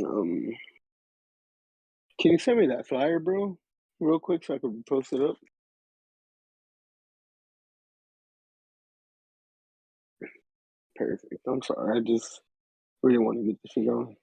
Um, can you send me that flyer, bro, real quick so I can post it up? Perfect. I'm sorry. I just really want to get this shit going.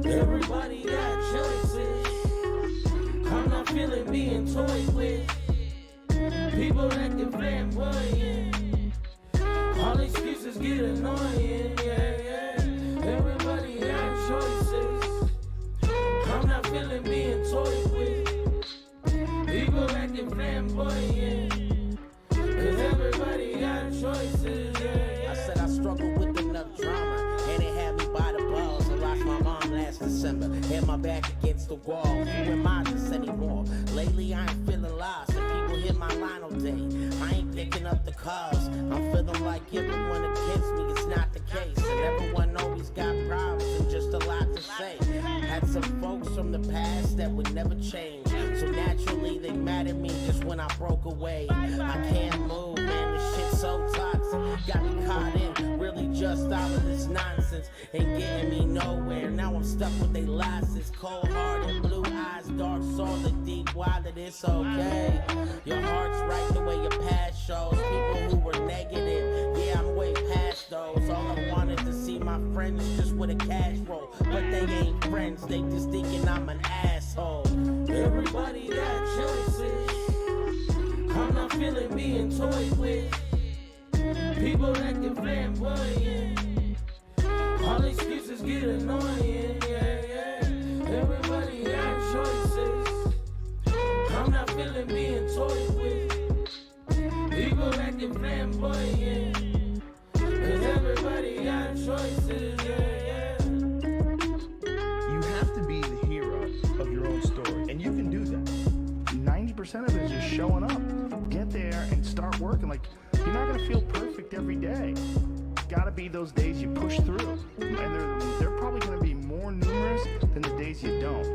Everybody got choices. I'm not feeling being toyed with. People acting flamboyant. All excuses get annoying. Yeah, yeah. Everybody got choices. I'm not feeling being toyed with. People acting flamboyant. Cause everybody got choices. Yeah, yeah. I said I struggled with enough drama, and it had me by the balls. I lost my mom last December, had my back against the wall. Who am I this anymore? Lately I ain't feeling lost, and people hit my line all day. I ain't picking up the calls. I'm feeling like everyone against me is not the case, and everyone always got problems and just a lot to say. Had some folks from the past that would never change, so naturally they mad at me just when I broke away. I can't move, man, this shit's so toxic. Got me caught in really just all of this nonsense, ain't getting me nowhere. Now I'm stuck with they lies. Cold hearted, blue eyes, dark soul, the deep wild, and it's okay. Your heart's right the way your past shows. People who were negative, yeah, I'm way past those. All I wanted to see my friends just with a cash roll, but they ain't friends, they just thinking I'm an asshole. Everybody got choices. I'm not feeling being toyed with. People acting flamboyant. All excuses get annoying. Yeah, yeah. Everybody got choices. I'm not feeling being toyed with. People acting flamboyant. Cause everybody got choices. Yeah, yeah. You have to be the hero of your own story, and you can do that. 90% of it is just showing up. Get there and start working. Like, you're not gonna feel perfect every day. Gotta be those days you push through, and they're probably gonna be more numerous than the days you don't.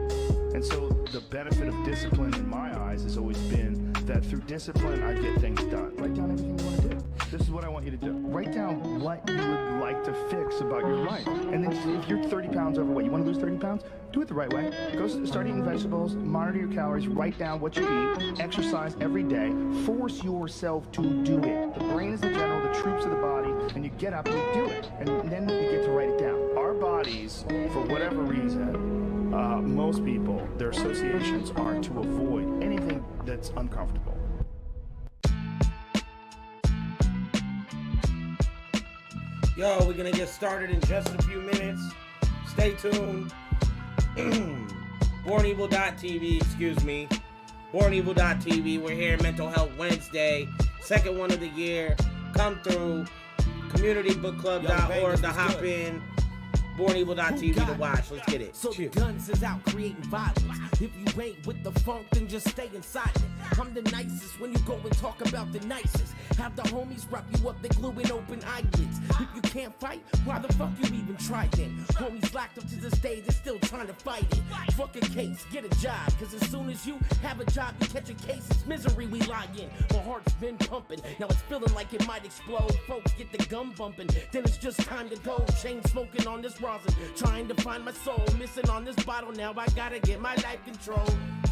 And so the benefit of discipline in my eyes has always been that through discipline I get things done. Write down everything you want to do. This is what I want you to do. Write down what you would like to fix about your life. And then if you're 30 pounds overweight, you want to lose 30 pounds? Do it the right way. Start eating vegetables, monitor your calories, write down what you eat, exercise every day, force yourself to do it. The brain is the general, the troops of the body, and you get up and you do it. And then you get to write it down. Our bodies, for whatever reason, most people, their associations are to avoid anything that's uncomfortable. Yo, we're gonna get started in just a few minutes. Stay tuned. BornEvil.tv, excuse me. BornEvil.tv. We're here, Mental Health Wednesday, second one of the year. Come through. CommunityBookClub.org to hop in. BornEvil.tv to watch. Let's get it. So the guns is out creating violence. If you ain't with the funk, then just stay inside it. I'm the nicest when you go and talk about the nicest. Have the homies wrap you up, they gluing open eyelids. If you can't fight, why the fuck you even try then? Homies locked up to this day, they're still trying to fight it. Fuck a case, get a job, cause as soon as you have a job, you catch a case, it's misery we lie in. My heart's been pumping, now it's feeling like it might explode. Folks get the gum bumping, then it's just time to go. Chain smoking on this rosin, trying to find my soul. Missing on this bottle, now I gotta get my life control.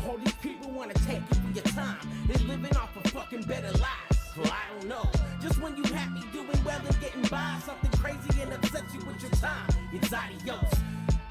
All these people wanna take you for your time. They living off of fucking better lives. Well, I don't know. Just when you happy doing well and getting by, something crazy and upsets you with your time. It's adios.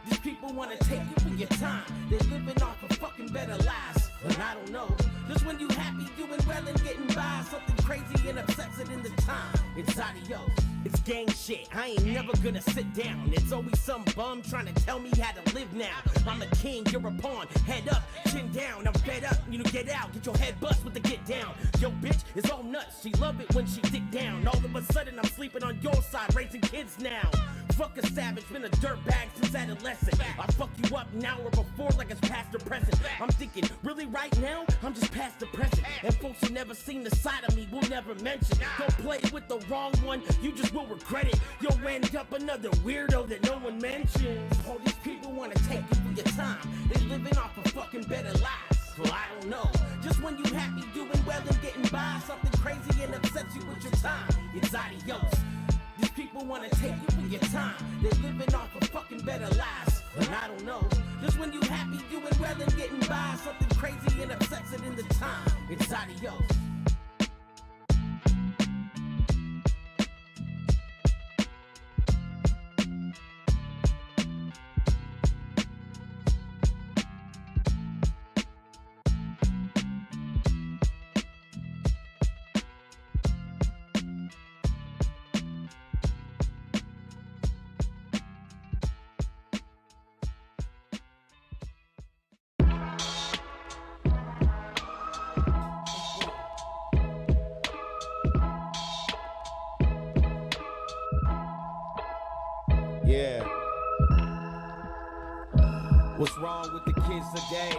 These people wanna take you for your time. They living off of fucking better lives. But I don't know. Just when you happy doing well and getting by, something crazy and upsets it in the time. It's adios. It's gang shit, I ain't never gonna sit down. It's always some bum trying to tell me how to live now. I'm a king, you're a pawn, head up, chin down. I'm fed up, you know, get out, get your head bust with the get down. Yo bitch is all nuts, she love it when she dick down. All of a sudden I'm sleeping on your side, raising kids now. Fuck a savage, been a dirtbag since adolescent. I fuck you up now or before like it's past or present. I'm thinking, really right now, I'm just past the present. And folks who never seen the side of me will never mention. Don't play with the wrong one, you just will regret it. You'll end up another weirdo that no one mentions. All these people wanna take you for your time. They living off of fucking better lives. Well, I don't know. Just when you happy doing well and getting by, something crazy and upsets you with your time. It's adios. These people wanna take you for your time. They're living off of fucking better lives. But I don't know. Just when you happy doing well and getting by, something crazy and upsets it in the time. It's adios. Yeah. What's wrong with the kids today?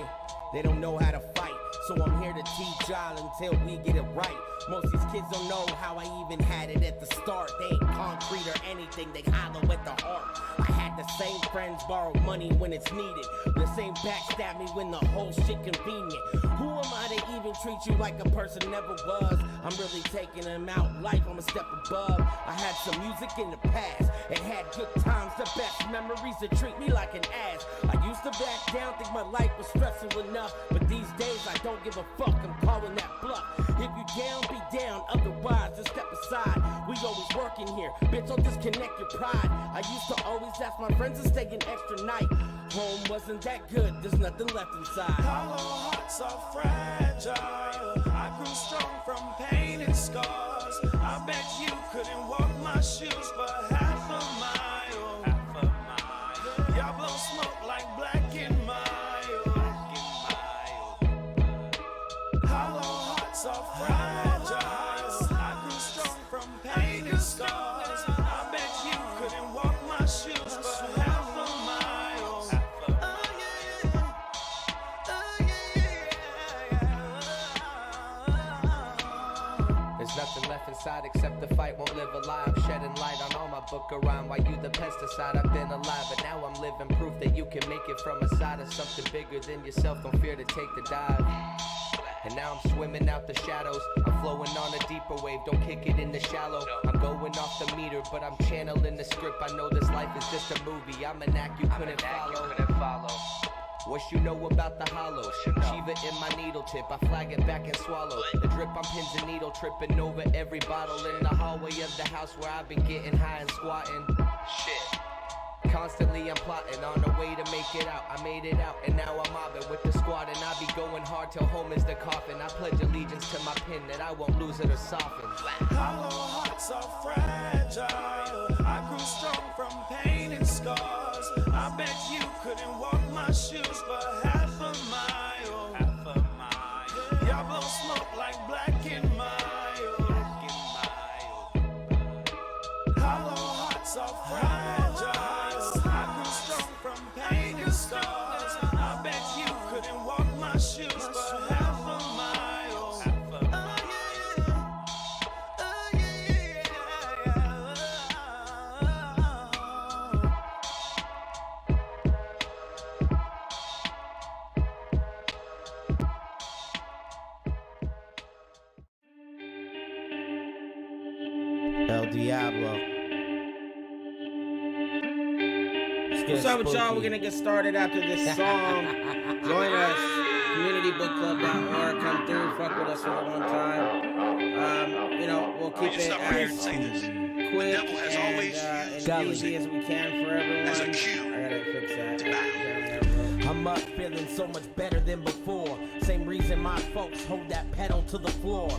They don't know how to fight, so I'm here to teach y'all until we get it right. Most of these kids don't know how I even had it at the start. They ain't concrete or anything, they hollow at the heart. I had the same friends borrow money when it's needed, the same backstab me when the whole shit convenient. Who am I to even treat you like a person never was? I'm really taking them out life, I'm a step above. I had some music in the past, it had good times, the best memories that treat me like an ass. I used to back down, think my life was stressful enough, but these days I don't give a fuck, I'm calling that bluff. If you down, be down, otherwise just step aside. We always working here, bitch, don't disconnect your pride. I used to always ask my friends to stay an extra night. Home wasn't that good, there's nothing left inside. Hollow hearts are fragile. I grew strong from pain and scars. I bet you couldn't walk my shoes for half a mile. Y'all blow smoke like Black and Mild. Hollow hearts are fragile. I grew strong from pain and scars. I bet you couldn't walk my shoes for half a mile. There's nothing left inside except the fight won't live a lie. I'm shedding light on all my book around. Why you the pesticide? I've been alive, but now I'm living proof that you can make it from a side of something bigger than yourself. Don't fear to take the dive. And now I'm swimming out the shadows. I'm flowing on a deeper wave, don't kick it in the shallow. I'm going off the meter, but I'm channeling the script. I know this life is just a movie, I'm an act you couldn't follow. What you know about the hollow? Shiva in my needle tip, I flag it back and swallow. The drip on pins and needle, tripping over every bottle in the hallway of the house where I've been getting high and squatting. Shit. Constantly I'm plotting on a way to make it out. I made it out and now I'm mobbing with the squad, and I be going hard till home is the coffin. I pledge allegiance to my pin that I won't lose it or soften. Hollow hearts are fragile. I grew strong from pain and scars. I bet you couldn't walk my shoes for half a mile. Y'all blow smoke like Black and Mild. Hollow hearts are fragile. I grew strong from pain and scars. I bet you couldn't walk my shoes for half a mile. El Diablo. What's up with y'all? We're gonna get started after this song. Join us, communitybookclub.org. Come through, fuck with us for the one time. You know, we'll keep it as quick and easy as we can for everyone. I gotta fix that. I'm I'm up feeling so much better than before. Same reason my folks hold that pedal to the floor.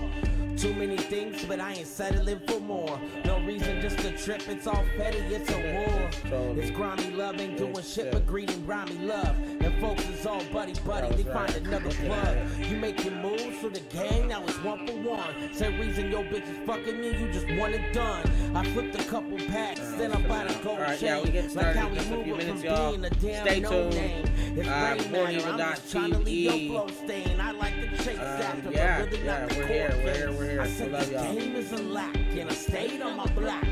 Too many things, but I ain't settling for more. No reason just to trip, it's all petty, it's a war. It's grimy love, ain't doing shit but greeting grimy love. And folks is all buddy, they find another plug. You making moves for the gang, now it's 1 for 1. Same reason your bitch is fucking me, you just want it done. I flipped a couple packs, then I bought a gold chain. We get started like how in just a we few move minutes, from y'all. being a damn Stay no tuned. name. It's Rain Matter, I'm just trying to leave your flow stain. I like to chase after, yeah, but really yeah, not the we're here, core we're things. here, we're here. I We said love the y'all. game is a lack, and I stayed on my block.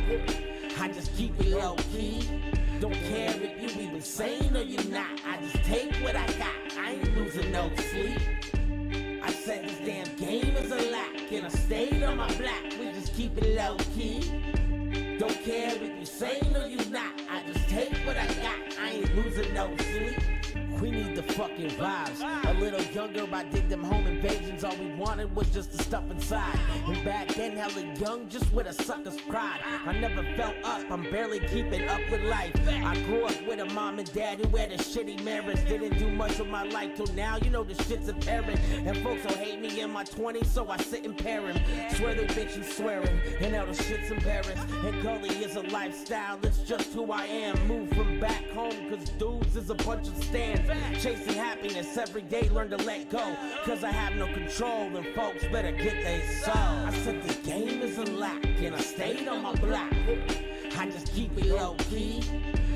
I just keep it low key. Don't care if you even sane or you're not. I just take what I got. I ain't losing no sleep. I said this damn game is a lack, and I stayed on my block. We just keep it low key. Don't care if you sane or you not. I just take what I got. I ain't losing no sleep. We need the fucking vibes. A little younger, I did them home invasions. All we wanted was just the stuff inside. And back then, hella young, just with a sucker's pride. I never felt up, I'm barely keeping up with life. I grew up with a mom and dad who had a shitty marriage. Didn't do much of my life till now, you know the shit's apparent. And folks will hate me in my 20s, so I sit and pair him. Swear they bitch and swearing, and now the shit's embarrassed. And gully is a lifestyle, it's just who I am. Move from back home, cause dudes is a bunch of stands. Chasing happiness every day, learn to let go. Cause I have no control, and folks better get their soul. I said the game is a lack, and I stayed on my block. I just keep it low key.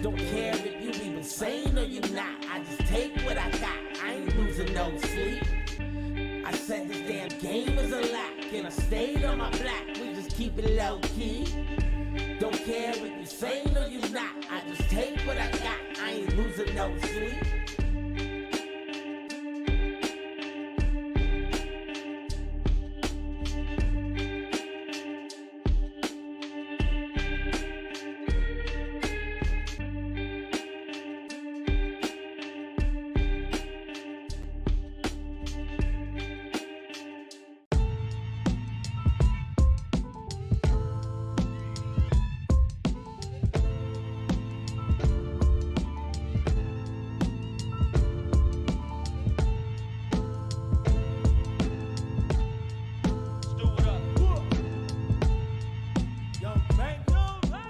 Don't care if you even sane or you're not. I just take what I got, I ain't losing no sleep. I said this damn game is a lack, and I stayed on my block. We just keep it low key. Don't care if you sane or you not. I just take what I got, I ain't losing no sleep.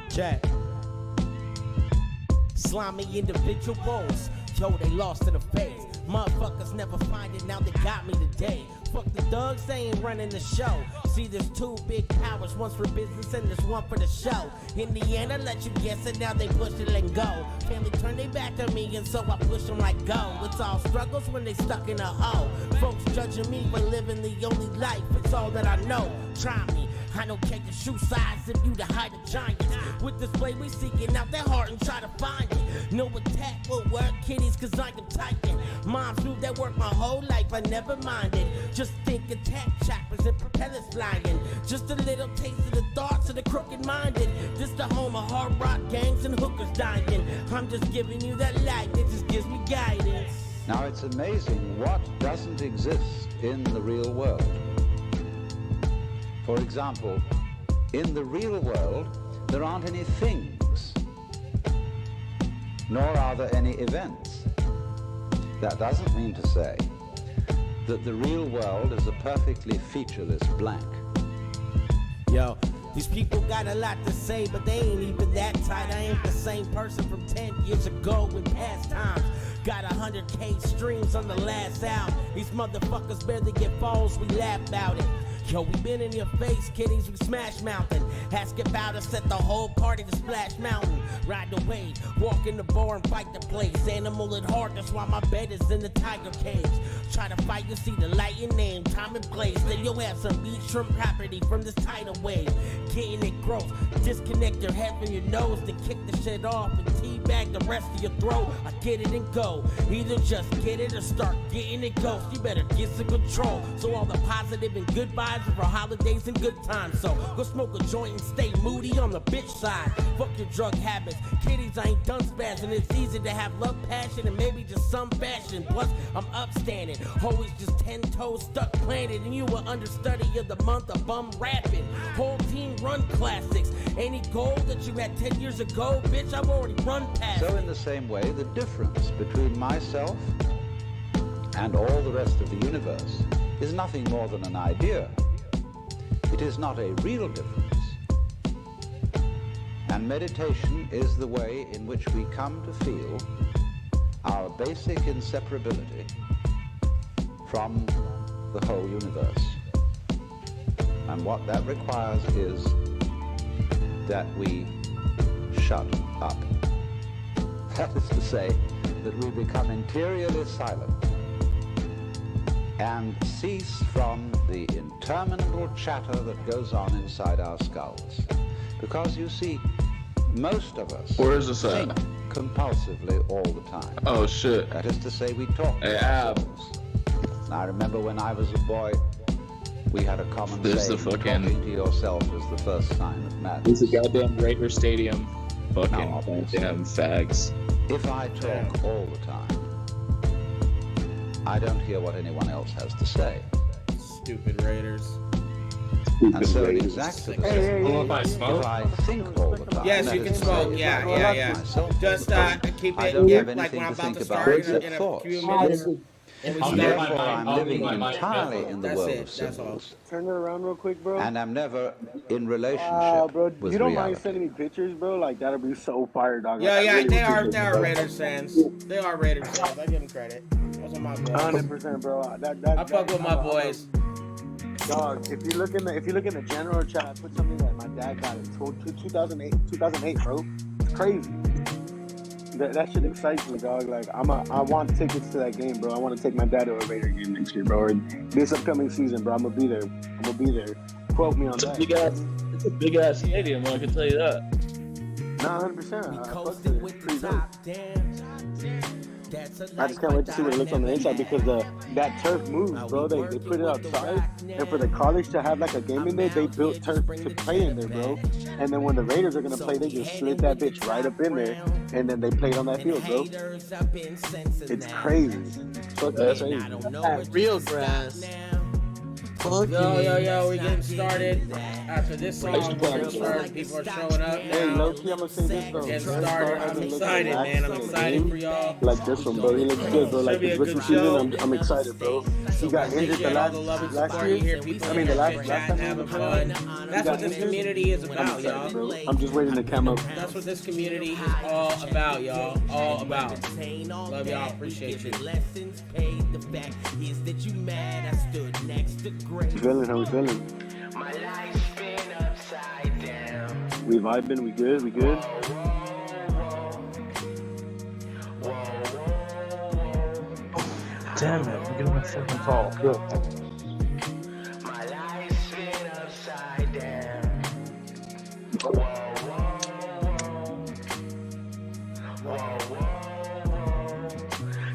Jack. Slimy individuals, yo, they lost in the face. Motherfuckers never find it, now they got me today. Fuck the thugs, they ain't running the show. See, there's two big powers, one's for business and there's one for the show. In the end, I let you guess it, now they push it and go. Family turn their back on me and so I push them like go. It's all struggles when they stuck in a hole. Folks judging me for living the only life, it's all that I know. Try me. I don't care your shoe size if you the height of giants. With this play, we seeking out their heart and try to find it. No attack will work, kiddies, cause I am Titan. Moms knew that work my whole life, I never minded. Just think attack choppers and propellers flying. Just a little taste of the thoughts of the crooked minded. This the home of hard rock gangs and hookers dying. I'm just giving you that light, it just gives me guidance. Now it's amazing what doesn't exist in the real world. For example, in the real world, there aren't any things, nor are there any events. That doesn't mean to say that the real world is a perfectly featureless blank. Yo, these people got a lot to say, but they ain't even that tight. I ain't the same person from 10 years ago in past times. Got 100K streams on the last album. These motherfuckers barely get phones, we laugh about it. Yo, we been in your face, kiddies, we smash mountain. Ask about us, set the whole party to Splash Mountain. Ride the wave, walk in the bar and fight the place. Animal at heart, that's why my bed is in the tiger cage. Try to fight, you see the light in name, time and place. Then you'll have some beachfront property from this tidal wave. Getting it gross, disconnect your head from your nose, then kick the shit off and teabag the rest of your throat. I get it and go, either just get it or start getting it ghost. You better get some control, so all the positive and good vibes are for holidays and good times. So go smoke a joint and stay moody on the bitch side. Fuck your drug habits, kiddies, I ain't done spazzing. It's easy to have love, passion, and maybe just some fashion. Plus, I'm upstanding, always just 10 toes stuck planted. And you were understudy of the month of bum rapping. Whole team run classics. Any goal that you had 10 years ago, bitch, I've already run past So it. in the same way, the difference between myself and all the rest of the universe is nothing more than an idea. It is not a real difference. And meditation is the way in which we come to feel our basic inseparability from the whole universe. And what that requires is that we shut up. That is to say, that we become interiorly silent and cease from the interminable chatter that goes on inside our skulls. Because you see, most of us Where is this think at? compulsively all the time. Oh shit. That is to say, we talk Hey, to Ab. ourselves. And I remember when I was a boy, we had a common This saying, the fucking- talking to yourself is the first sign of It's madness. a goddamn Raider Stadium. Fucking No, damn fags. If I talk all the time, I don't hear what anyone else has to say. Stupid Raiders. And so exactly the same. Hey, If I think all the time, Yes, that you is can to smoke. say, Yeah, if I yeah, talk to yeah. myself, Just keep I it don't have like anything when I'm to about think to about start except in a thoughts. few minutes. And we And start. therefore, I'm living I'll be my entirely in the That's world it, of that's all. symbols, Turn it around real quick, bro. and I'm never in relationship Wow, bro. with You don't mind reality. sending me pictures, bro? Like, that'll be so fire, dog. Yeah, Like, I yeah, really they are appreciate it, bro. Raiders fans. They are Raiders fans. I give them credit. Those are my boys. 100%, bro. I fuck with my boys. Dog, if you look in the general chat, I put something that my dad got in 2008, bro. It's crazy. That shit excites me, dog. Like, I want tickets to that game, bro. I want to take my dad to a Raider game next year, bro. Or this upcoming season, bro. I'm gonna be there. Quote me on It's a that. it's a big ass stadium, I can tell you that. Nah, 100%. We I fuck coasted with with it. the Pretty dope. top down. That's a I just can't wait to see what it looks on the inside because that turf moves, bro. They put it outside, and for the college to have like a game in there, they built turf to play in there, bro. And then when the Raiders are gonna play, they just slid that bitch right up in there, and then they played on that field, bro. It's crazy. Fuck that's crazy. Real grass. Fuck Yo, we getting started. After this song, we're gonna start. People are showing up Hey, now. low key, I'm gonna say this though. Getting Red started. Star I'm hasn't looked excited, relaxed man. I'm in a excited game for y'all. like this one, bro. He looks good, bro. Like Should be this a rookie good season, show. I'm excited, bro. He got injured the Appreciate all the love and last support. You hear year. people I mean, the last chat time and he having was fun. he That's got what this injured. community is I'm about, excited, y'all. bro. I'm just waiting to come up. That's what this community is all about, y'all. All about. Love y'all. Appreciate you. Lessons paid. The fact is that you mad. I stood next to great. You feeling? How we feeling? My life's been upside down. We vibing? We good? We good? Damn it, I'm getting my fucking call. Good. My life's been upside down.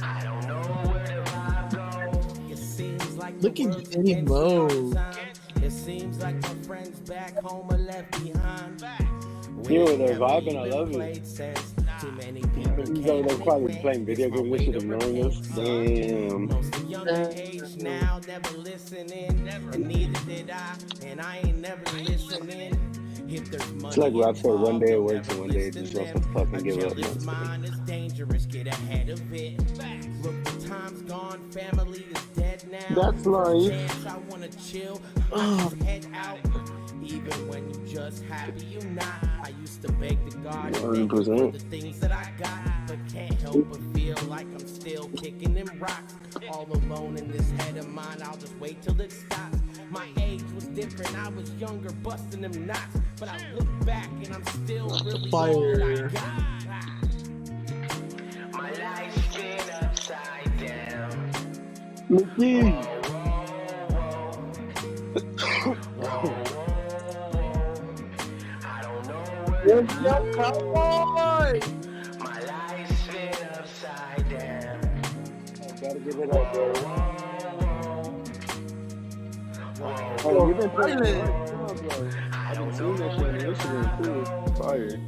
I don't know where the vibe goes. It seems like Look at Danny Moe. It seems like my friends back home are left behind. Yo, they're vibing. I love it. Played sense. Too many people These are they're probably playing video games. They should have known us. Damn. most of younger age now, never listening, and neither did I, and I ain't never listening. If there's money It's like Rob said, one day it works and one day it involved, just wants to fucking give up. This mind is dangerous, get ahead of it. Look, the time's gone, family is dead now. That's life. Chance I wanna chill, I just head out. Even when you just happy you not. I used to beg the God to thank you for 100%. the things that I got, but can't help but feel like I'm still kicking them rocks. All alone in this head of mine, I'll just wait till it stops. My age was different, I was younger, busting them knots. But I look back and I'm still really all I got. My life's been upside down. Mickey. I don't know where my life's been upside down. Gotta give it up, bro. Oh, you've been playing it. I've been seeing that shit on Instagram too. Fire.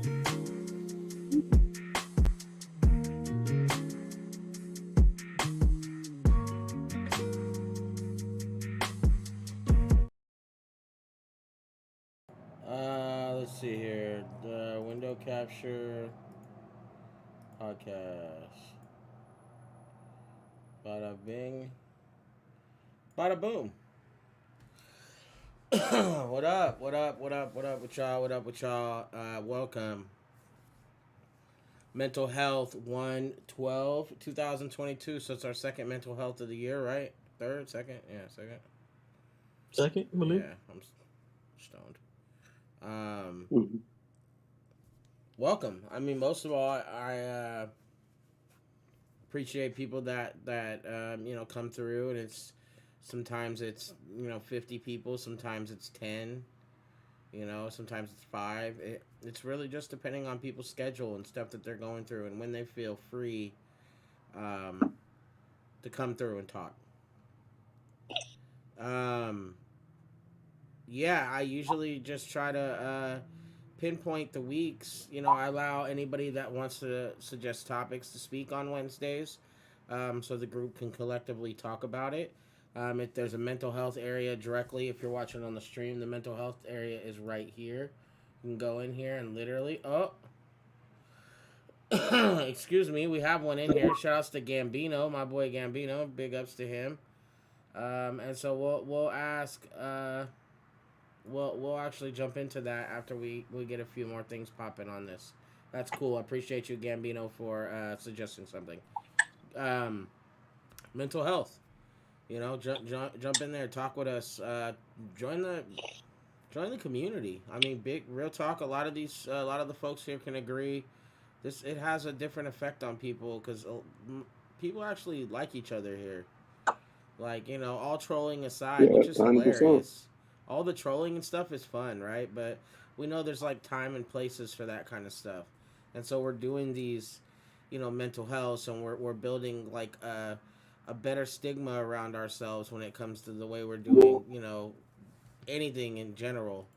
Let's see here. The window capture podcast. Bada bing. Bada boom. What up? What up? What up? What up with y'all? What up with y'all? Welcome. Mental Health 1/12/2022. So it's our second mental health of the year, right? Third, second? Yeah, second. Second, I believe. Yeah, I'm stoned. Welcome. I mean, most of all, I appreciate people that come through, and sometimes it's 50 people, sometimes it's 10, sometimes it's 5. It's really just depending on people's schedule and stuff that they're going through and when they feel free to come through and talk. Yeah, I usually just try to pinpoint the weeks. I allow anybody that wants to suggest topics to speak on Wednesdays, so the group can collectively talk about it. If there's a mental health area directly, if you're watching on the stream, the mental health area is right here. You can go in here and literally, excuse me, we have one in here. Shout outs to Gambino, my boy Gambino. Big ups to him. And so we'll ask. We'll actually jump into that after we get a few more things popping on this. That's cool. I appreciate you, Gambino, for suggesting something. Mental health. Jump in there, talk with us. Join the community. I mean, big real talk. A lot of the folks here can agree. It has a different effect on people because people actually like each other here. Like, all trolling aside, which is 100%. Hilarious. All the trolling and stuff is fun, right? But we know there's like time and places for that kind of stuff. And so we're doing these, mental health, and we're building like a better stigma around ourselves when it comes to the way we're doing, anything in general.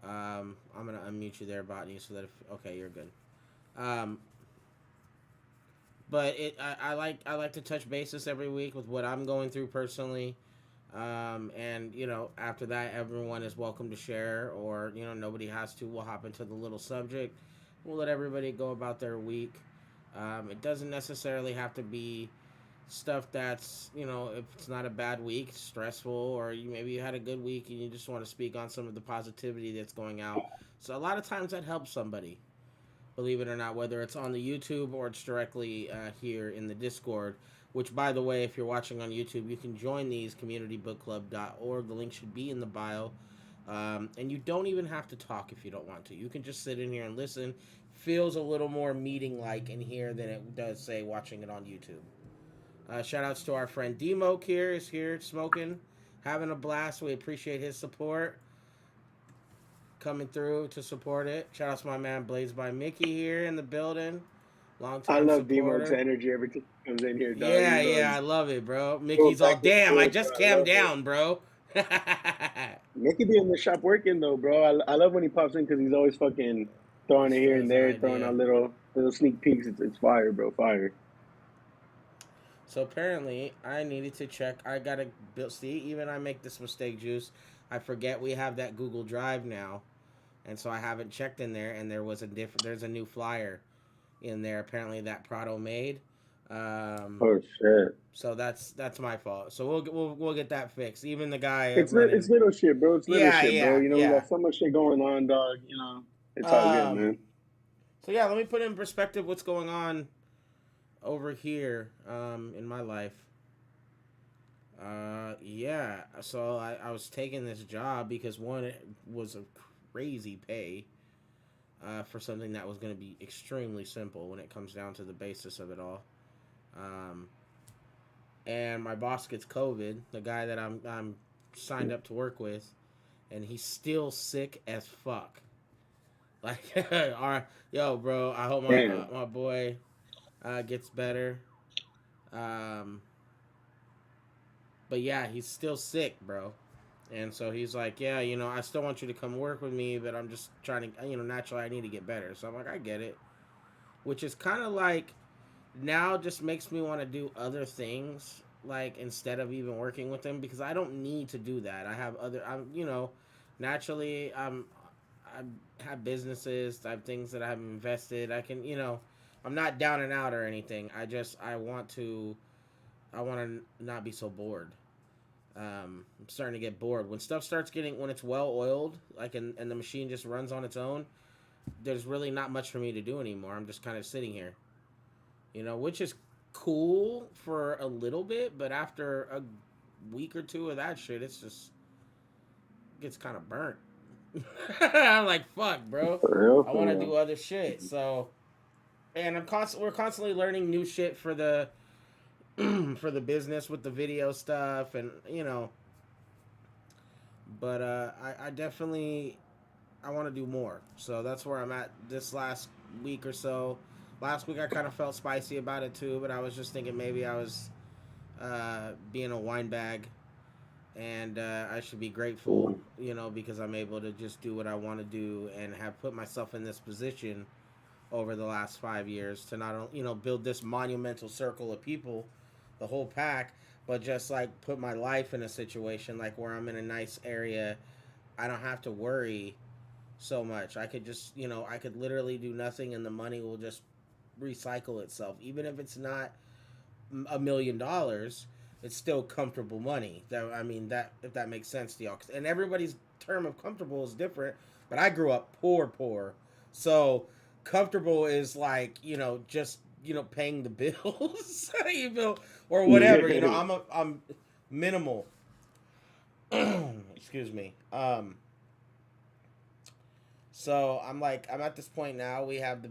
I'm going to unmute you there, Botany, so that okay, you're good. But I like to touch bases every week with what I'm going through personally. And after that, everyone is welcome to share, or nobody has to. We'll hop into the little subject. We'll let everybody go about their week. It doesn't necessarily have to be stuff that's if it's not a bad week, stressful, or maybe you had a good week and you just want to speak on some of the positivity that's going out. So a lot of times that helps somebody, believe it or not, whether it's on the YouTube or it's directly here in the Discord. Which, by the way, if you're watching on YouTube, you can join these, communitybookclub.org. The link should be in the bio. And you don't even have to talk if you don't want to. You can just sit in here and listen. Feels a little more meeting-like in here than it does, say, watching it on YouTube. Shout-outs to our friend D-Moke here. Is here smoking, having a blast. We appreciate his support. Coming through to support it. Shout-outs to my man Blaze by Mickey here in the building. I love D-Moke's energy every time he comes in here, dog. Yeah, I love it, bro. Mickey's all, damn, I just calmed down, bro. Mickey be in the shop working, though, bro. I love when he pops in because he's always fucking throwing it here and there, throwing out little sneak peeks. It's fire, bro, fire. So apparently, I needed to check. I got to build, see, even I make this mistake, Juice. I forget we have that Google Drive now. And so I haven't checked in there, and there's a new flyer in there apparently that Prado made. Oh shit! So that's my fault. So we'll get that fixed. Even the guy. It's little shit, bro. It's little shit, bro. We got so much shit going on, dog. It's all good, man. So yeah, let me put in perspective what's going on over here in my life. So I was taking this job because one, it was a crazy pay. For something that was going to be extremely simple when it comes down to the basis of it all. And my boss gets COVID, the guy that I'm signed up to work with, and he's still sick as fuck. Like, yo, bro, I hope my boy gets better. But yeah, he's still sick, bro. And so he's like, yeah, I still want you to come work with me, but I'm just trying to, naturally I need to get better. So I'm like, I get it. Which is kind of like, now just makes me want to do other things, like, instead of even working with him, because I don't need to do that. I have naturally, I have businesses, I have things that I've invested. I can, I'm not down and out or anything. I want to I want to not be so bored. I'm starting to get bored when stuff starts getting when it's well oiled, like and the machine just runs on its own. There's really not much for me to do anymore. I'm just kind of sitting here, which is cool for a little bit, but after a week or two of that shit, it gets kind of burnt. I'm like, fuck, bro. I want to do other shit. So, and we're constantly learning new shit for the for the business with the video stuff, and but I definitely I want to do more. So that's where I'm at this last week or so. Last week I kind of felt spicy about it too, but I was just thinking maybe I was being a wine bag, and I should be grateful, because I'm able to just do what I want to do and have put myself in this position over the last 5 years to not only, build this monumental circle of people, the whole pack, but just like put my life in a situation like where I'm in a nice area. I don't have to worry so much. I could just, I could literally do nothing and the money will just recycle itself. Even if it's not $1 million, it's still comfortable money. That if that makes sense to y'all. And everybody's term of comfortable is different, but I grew up poor. So comfortable is like, just, paying the bills, you feel, or whatever, I'm minimal. Excuse me. So I'm at this point now. We have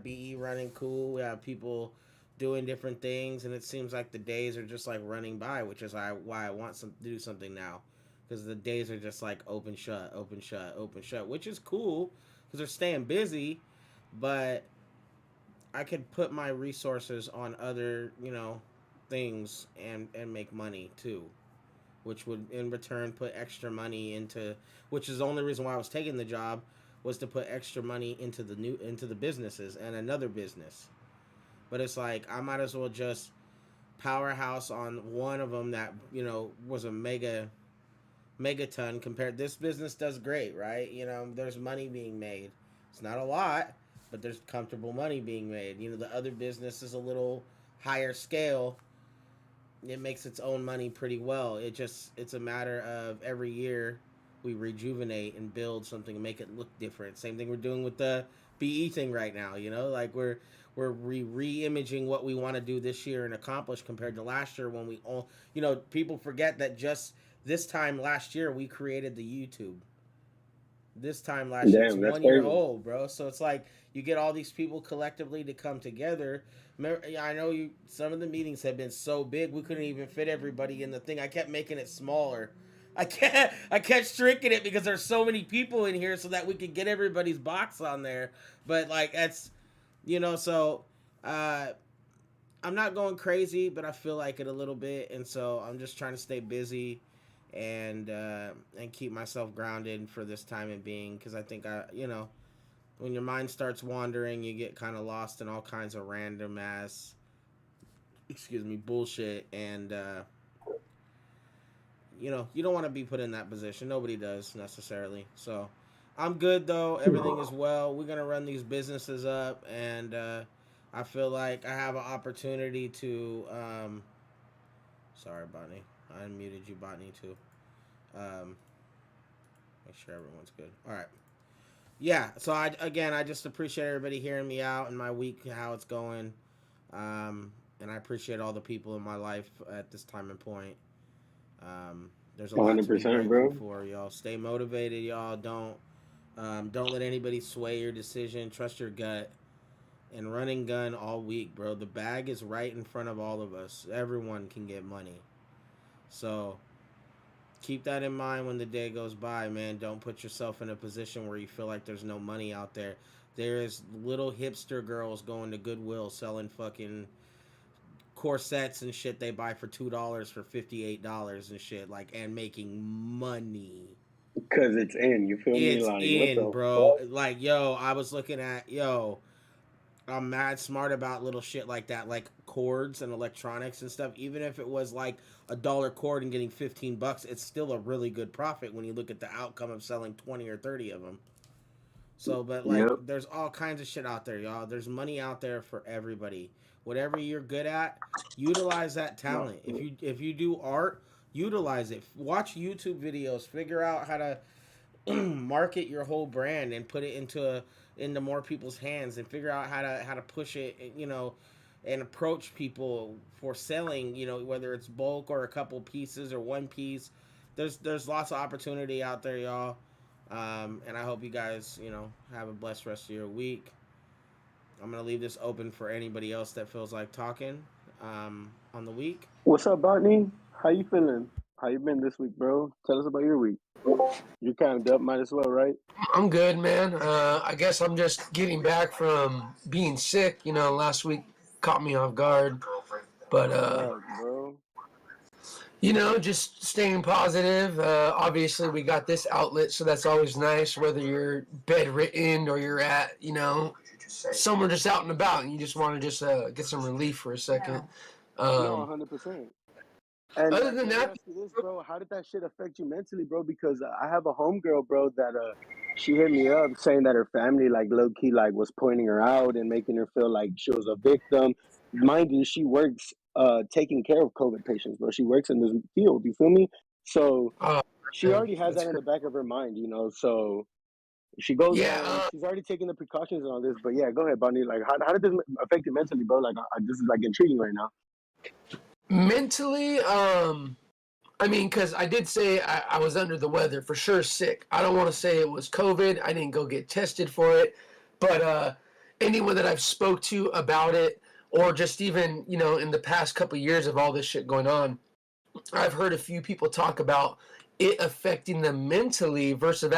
BE running cool. We have people doing different things, and it seems like the days are just like running by, which is why I want to do something now, because the days are just like open shut, which is cool because they're staying busy, but I could put my resources on other things and make money too, which would in return put extra money into, which is the only reason why I was taking the job, was to put extra money into the businesses and another business. But it's like I might as well just powerhouse on one of them that was a megaton compared. This business does great, right? There's money being made. It's not a lot, but there's comfortable money being made. The other business is a little higher scale. It makes its own money pretty well. It's a matter of every year we rejuvenate and build something and make it look different. Same thing we're doing with the BE thing right now, like we're re-imaging what we want to do this year and accomplish compared to last year when we all, people forget that just this time last year we created the YouTube. This time last year, it's 1 year old, bro. So it's like you get all these people collectively to come together. I know some of the meetings have been so big we couldn't even fit everybody in the thing. I kept making it smaller. I kept shrinking it because there's so many people in here so that we could get everybody's box on there. But like that's, so I'm not going crazy, but I feel like it a little bit, and so I'm just trying to stay busy and keep myself grounded for this time and being, because I think when your mind starts wandering, you get kind of lost in all kinds of random ass, bullshit, and you don't want to be put in that position. Nobody does necessarily. So I'm good though. Everything is well. We're gonna run these businesses up, and I feel like I have an opportunity to. Sorry, Botany. I unmuted you, Botany, too. Make sure everyone's good. All right. Yeah. So I just appreciate everybody hearing me out in my week, how it's going, and I appreciate all the people in my life at this time and point. There's a lot to be grateful for, y'all. Stay motivated, y'all. Don't let anybody sway your decision. Trust your gut. And running gun all week, bro. The bag is right in front of all of us. Everyone can get money. So keep that in mind when the day goes by, man. Don't put yourself in a position where you feel like there's no money out there. There's little hipster girls going to Goodwill selling fucking corsets and shit they buy for $2 for $58 and shit, like, and making money. Because it's in, you feel me? It's like, in, bro. Fuck? Like, I was looking at, I'm mad smart about little shit like that, like cords and electronics and stuff. Even if it was like $1 cord and getting $15, it's still a really good profit when you look at the outcome of selling 20 or 30 of them. So, but like, there's all kinds of shit out there, y'all. There's money out there for everybody. whatever you're good at, utilize that talent. If you do art, utilize it. Watch YouTube videos, figure out how to market your whole brand and put it into more people's hands, and figure out how to push it, and approach people for selling, whether it's bulk or a couple pieces or one piece. There's lots of opportunity out there, y'all. And I hope you guys, have a blessed rest of your week. I'm gonna leave this open for anybody else that feels like talking on the week. What's up, Botany? How you feeling? How you been this week, bro? Tell us about your week. You're kind of up, might as well, right? I'm good, man. I guess I'm just getting back from being sick. Last week caught me off guard. But, bro. Just staying positive. Obviously, we got this outlet, so that's always nice, whether you're bedridden or you're at, somewhere just out and about, and you just want to just get some relief for a second. No, 100%. And other than that, ask you this, bro, how did that shit affect you mentally, bro? Because I have a homegirl, bro, that she hit me up saying that her family, like, low-key, like, was pointing her out and making her feel like she was a victim. Mind you, she works taking care of COVID patients, bro. She works in this field, you feel me? So she already has that in the back of her mind, so she goes, she's already taking the precautions and all this. But yeah, go ahead, Bonnie. Like, how did this affect you mentally, bro? Like, this is like intriguing right now. Mentally, because I did say I was under the weather, for sure sick. I don't want to say it was COVID. I didn't go get tested for it. But anyone that I've spoke to about it, or just even, in the past couple of years of all this shit going on, I've heard a few people talk about it affecting them mentally versus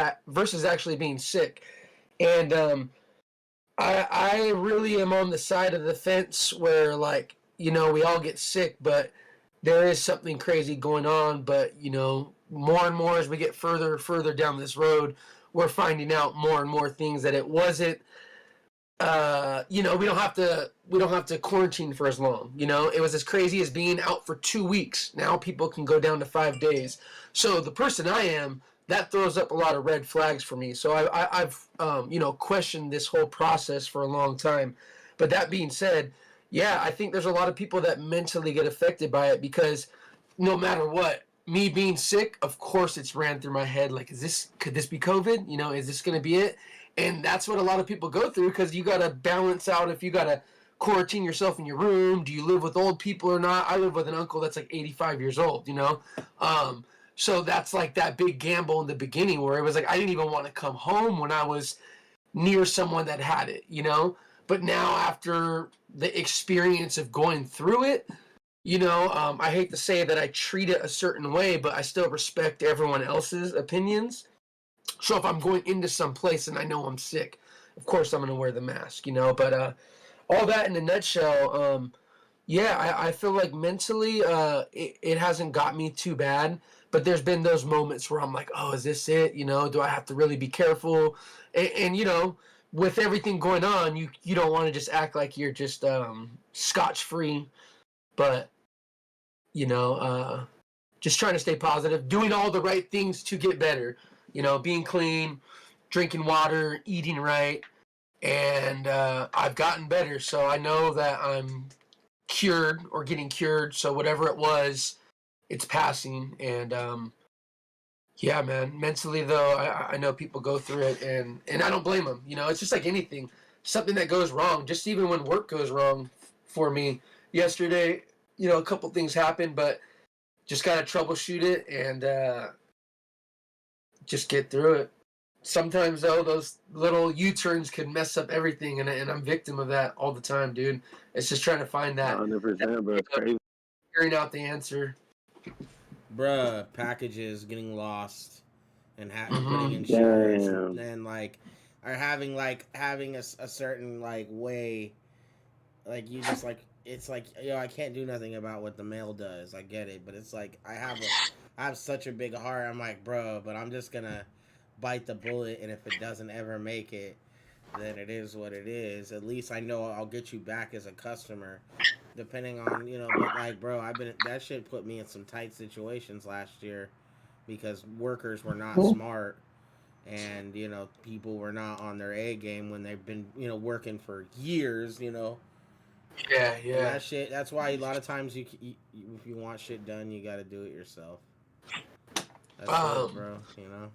actually being sick. And I really am on the side of the fence where, like, we all get sick, but there is something crazy going on. But, more and more as we get further down this road, we're finding out more and more things that it wasn't, we don't have to quarantine for as long. It was as crazy as being out for 2 weeks. Now people can go down to 5 days. So the person I am, that throws up a lot of red flags for me. So I've questioned this whole process for a long time. But that being said, yeah, I think there's a lot of people that mentally get affected by it, because no matter what, me being sick, of course it's ran through my head, like, could this be COVID? Is this going to be it? And that's what a lot of people go through, because you got to balance out if you got to quarantine yourself in your room. Do you live with old people or not? I live with an uncle that's like 85 years old, So that's like that big gamble in the beginning where it was like I didn't even want to come home when I was near someone that had it, But now after the experience of going through it, I hate to say that I treat it a certain way, but I still respect everyone else's opinions. So if I'm going into some place and I know I'm sick, of course I'm going to wear the mask, But all that in a nutshell, I feel like mentally it hasn't got me too bad. But there's been those moments where I'm like, oh, is this it? Do I have to really be careful? And with everything going on, you don't want to just act like you're just scotch-free. But, just trying to stay positive, doing all the right things to get better. Being clean, drinking water, eating right. And I've gotten better. So I know that I'm cured or getting cured. So whatever it was, it's passing. And yeah, man, mentally though, I know people go through it, and I don't blame them. It's just like anything, something that goes wrong, just even when work goes wrong for me. Yesterday, a couple things happened, but just got to troubleshoot it and just get through it. Sometimes though, those little U-turns can mess up everything, and I'm victim of that all the time, dude. It's just trying to find that 100%, bro. It's crazy. Figuring out the answer. Bruh, packages getting lost and putting insurance and like, or having a certain like way, like you just like, it's like, I can't do nothing about what the mail does. I get it, but it's like I have such a big heart. I'm like, bro, but I'm just gonna bite the bullet, and if it doesn't ever make it, then it is what it is. At least I know I'll get you back as a customer, depending on, but like, bro, that shit put me in some tight situations last year because workers were not smart, and, people were not on their A game when they've been, working for years, Yeah, And yeah. that shit. That's why a lot of times if you want shit done, you got to do it yourself. That's it, bro. You know.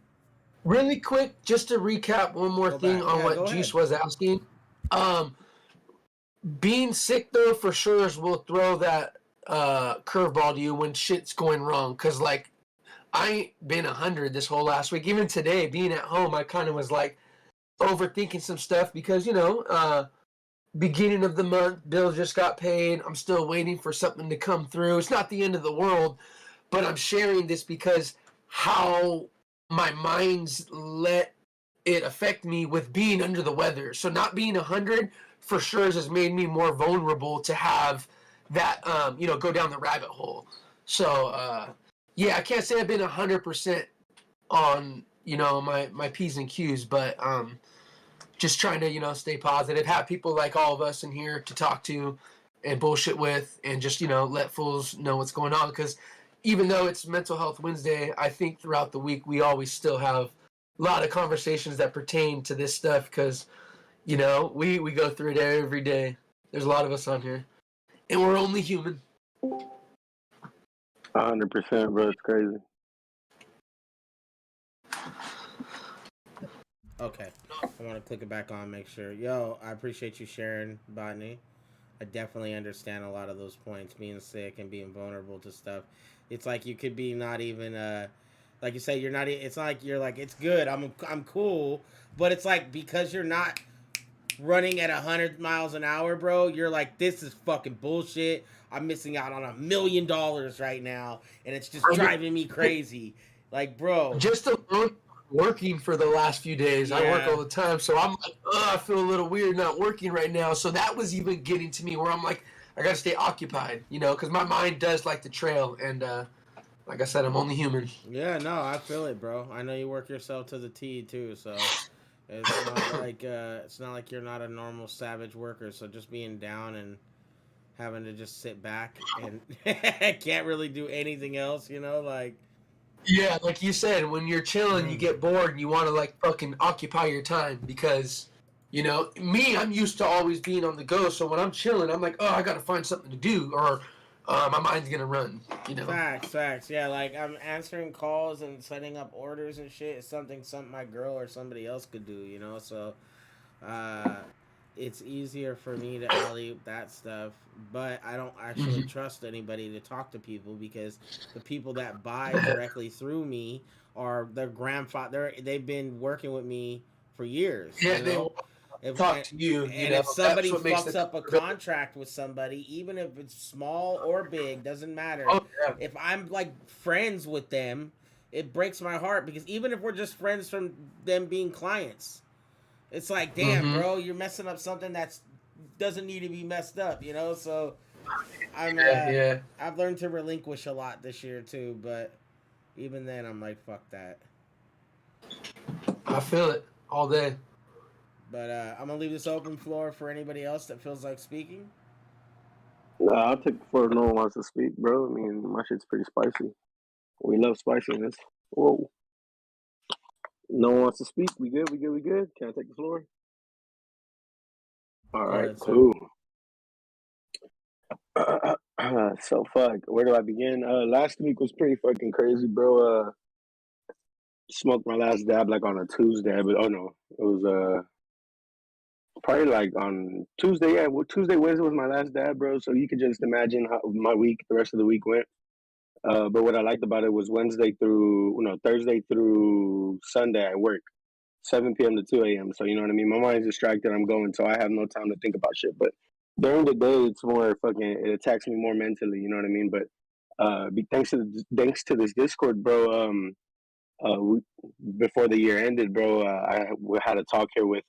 Really quick, just to recap one more thing on what Juice was asking. Being sick though, for sure, will throw that curveball to you when shit's going wrong. Cause like, I ain't been 100 this whole last week. Even today, being at home, I kind of was like overthinking some stuff because beginning of the month, bill just got paid. I'm still waiting for something to come through. It's not the end of the world, but I'm sharing this because how my mind's let it affect me with being under the weather. So not being 100 for sure has made me more vulnerable to have that, go down the rabbit hole. So, yeah, I can't say I've been 100% on, my P's and Q's, but just trying to, stay positive, have people like all of us in here to talk to and bullshit with, and just, let fools know what's going on. Because even though it's Mental Health Wednesday, I think throughout the week we always still have a lot of conversations that pertain to this stuff because, we go through it every day. There's a lot of us on here. And we're only human. 100%, bro. It's crazy. Okay. I want to click it back on, make sure. Yo, I appreciate you sharing, Botany. I definitely understand a lot of those points, being sick and being vulnerable to stuff. It's like you could be not even, like you say, you're not, it's not like you're like, it's good, I'm cool, but it's like because you're not running at 100 miles an hour, bro, you're like, this is fucking bullshit. I'm missing out on $1 million right now, and it's just driving me crazy. Like, bro. Just alone working for the last few days. Yeah. I work all the time, so I'm like, I feel a little weird not working right now. So that was even getting to me where I'm like, I gotta stay occupied, because my mind does like to trail, and like I said, I'm only human. Yeah, no, I feel it, bro. I know you work yourself to the T too, so it's not like you're not a normal savage worker. So just being down and having to just sit back and can't really do anything else, like. Yeah, like you said, when you're chilling, you get bored and you want to like fucking occupy your time because, me, I'm used to always being on the go. So when I'm chilling, I'm like, oh, I got to find something to do or my mind's going to run, Facts. Yeah, like I'm answering calls and setting up orders and shit is something my girl or somebody else could do, So it's easier for me to alley that stuff, but I don't actually trust anybody to talk to people because the people that buy directly through me are their grandfather. They've been working with me for years. Yeah, they talk to you. And if somebody fucks up a contract with somebody, even if it's small or big, doesn't matter. Oh, yeah. If I'm like friends with them, it breaks my heart because even if we're just friends from them being clients, it's like, damn, bro, you're messing up something that doesn't need to be messed up, So I've learned to relinquish a lot this year too, but even then, I'm like, fuck that. I feel it all day. But I'm gonna leave this open floor for anybody else that feels like speaking. Nah, I'll take the floor if no one wants to speak, bro. I mean, my shit's pretty spicy. We love spiciness. Whoa. No one wants to speak. We good? Can I take the floor? All right, cool. So fuck, where do I begin? Last week was pretty fucking crazy, bro. Smoked my last dab like on a Tuesday, but it was probably like on Tuesday. Yeah, Tuesday, Wednesday was my last dab, bro. So you could just imagine how my week, the rest of the week went. But what I liked about it was Thursday through Sunday I work, 7 p.m. to 2 a.m. So you know what I mean? My mind's distracted. I'm going, so I have no time to think about shit. But during the day, it's more fucking, it attacks me more mentally. You know what I mean? But thanks to this Discord, bro. Before the year ended, bro, we had a talk here with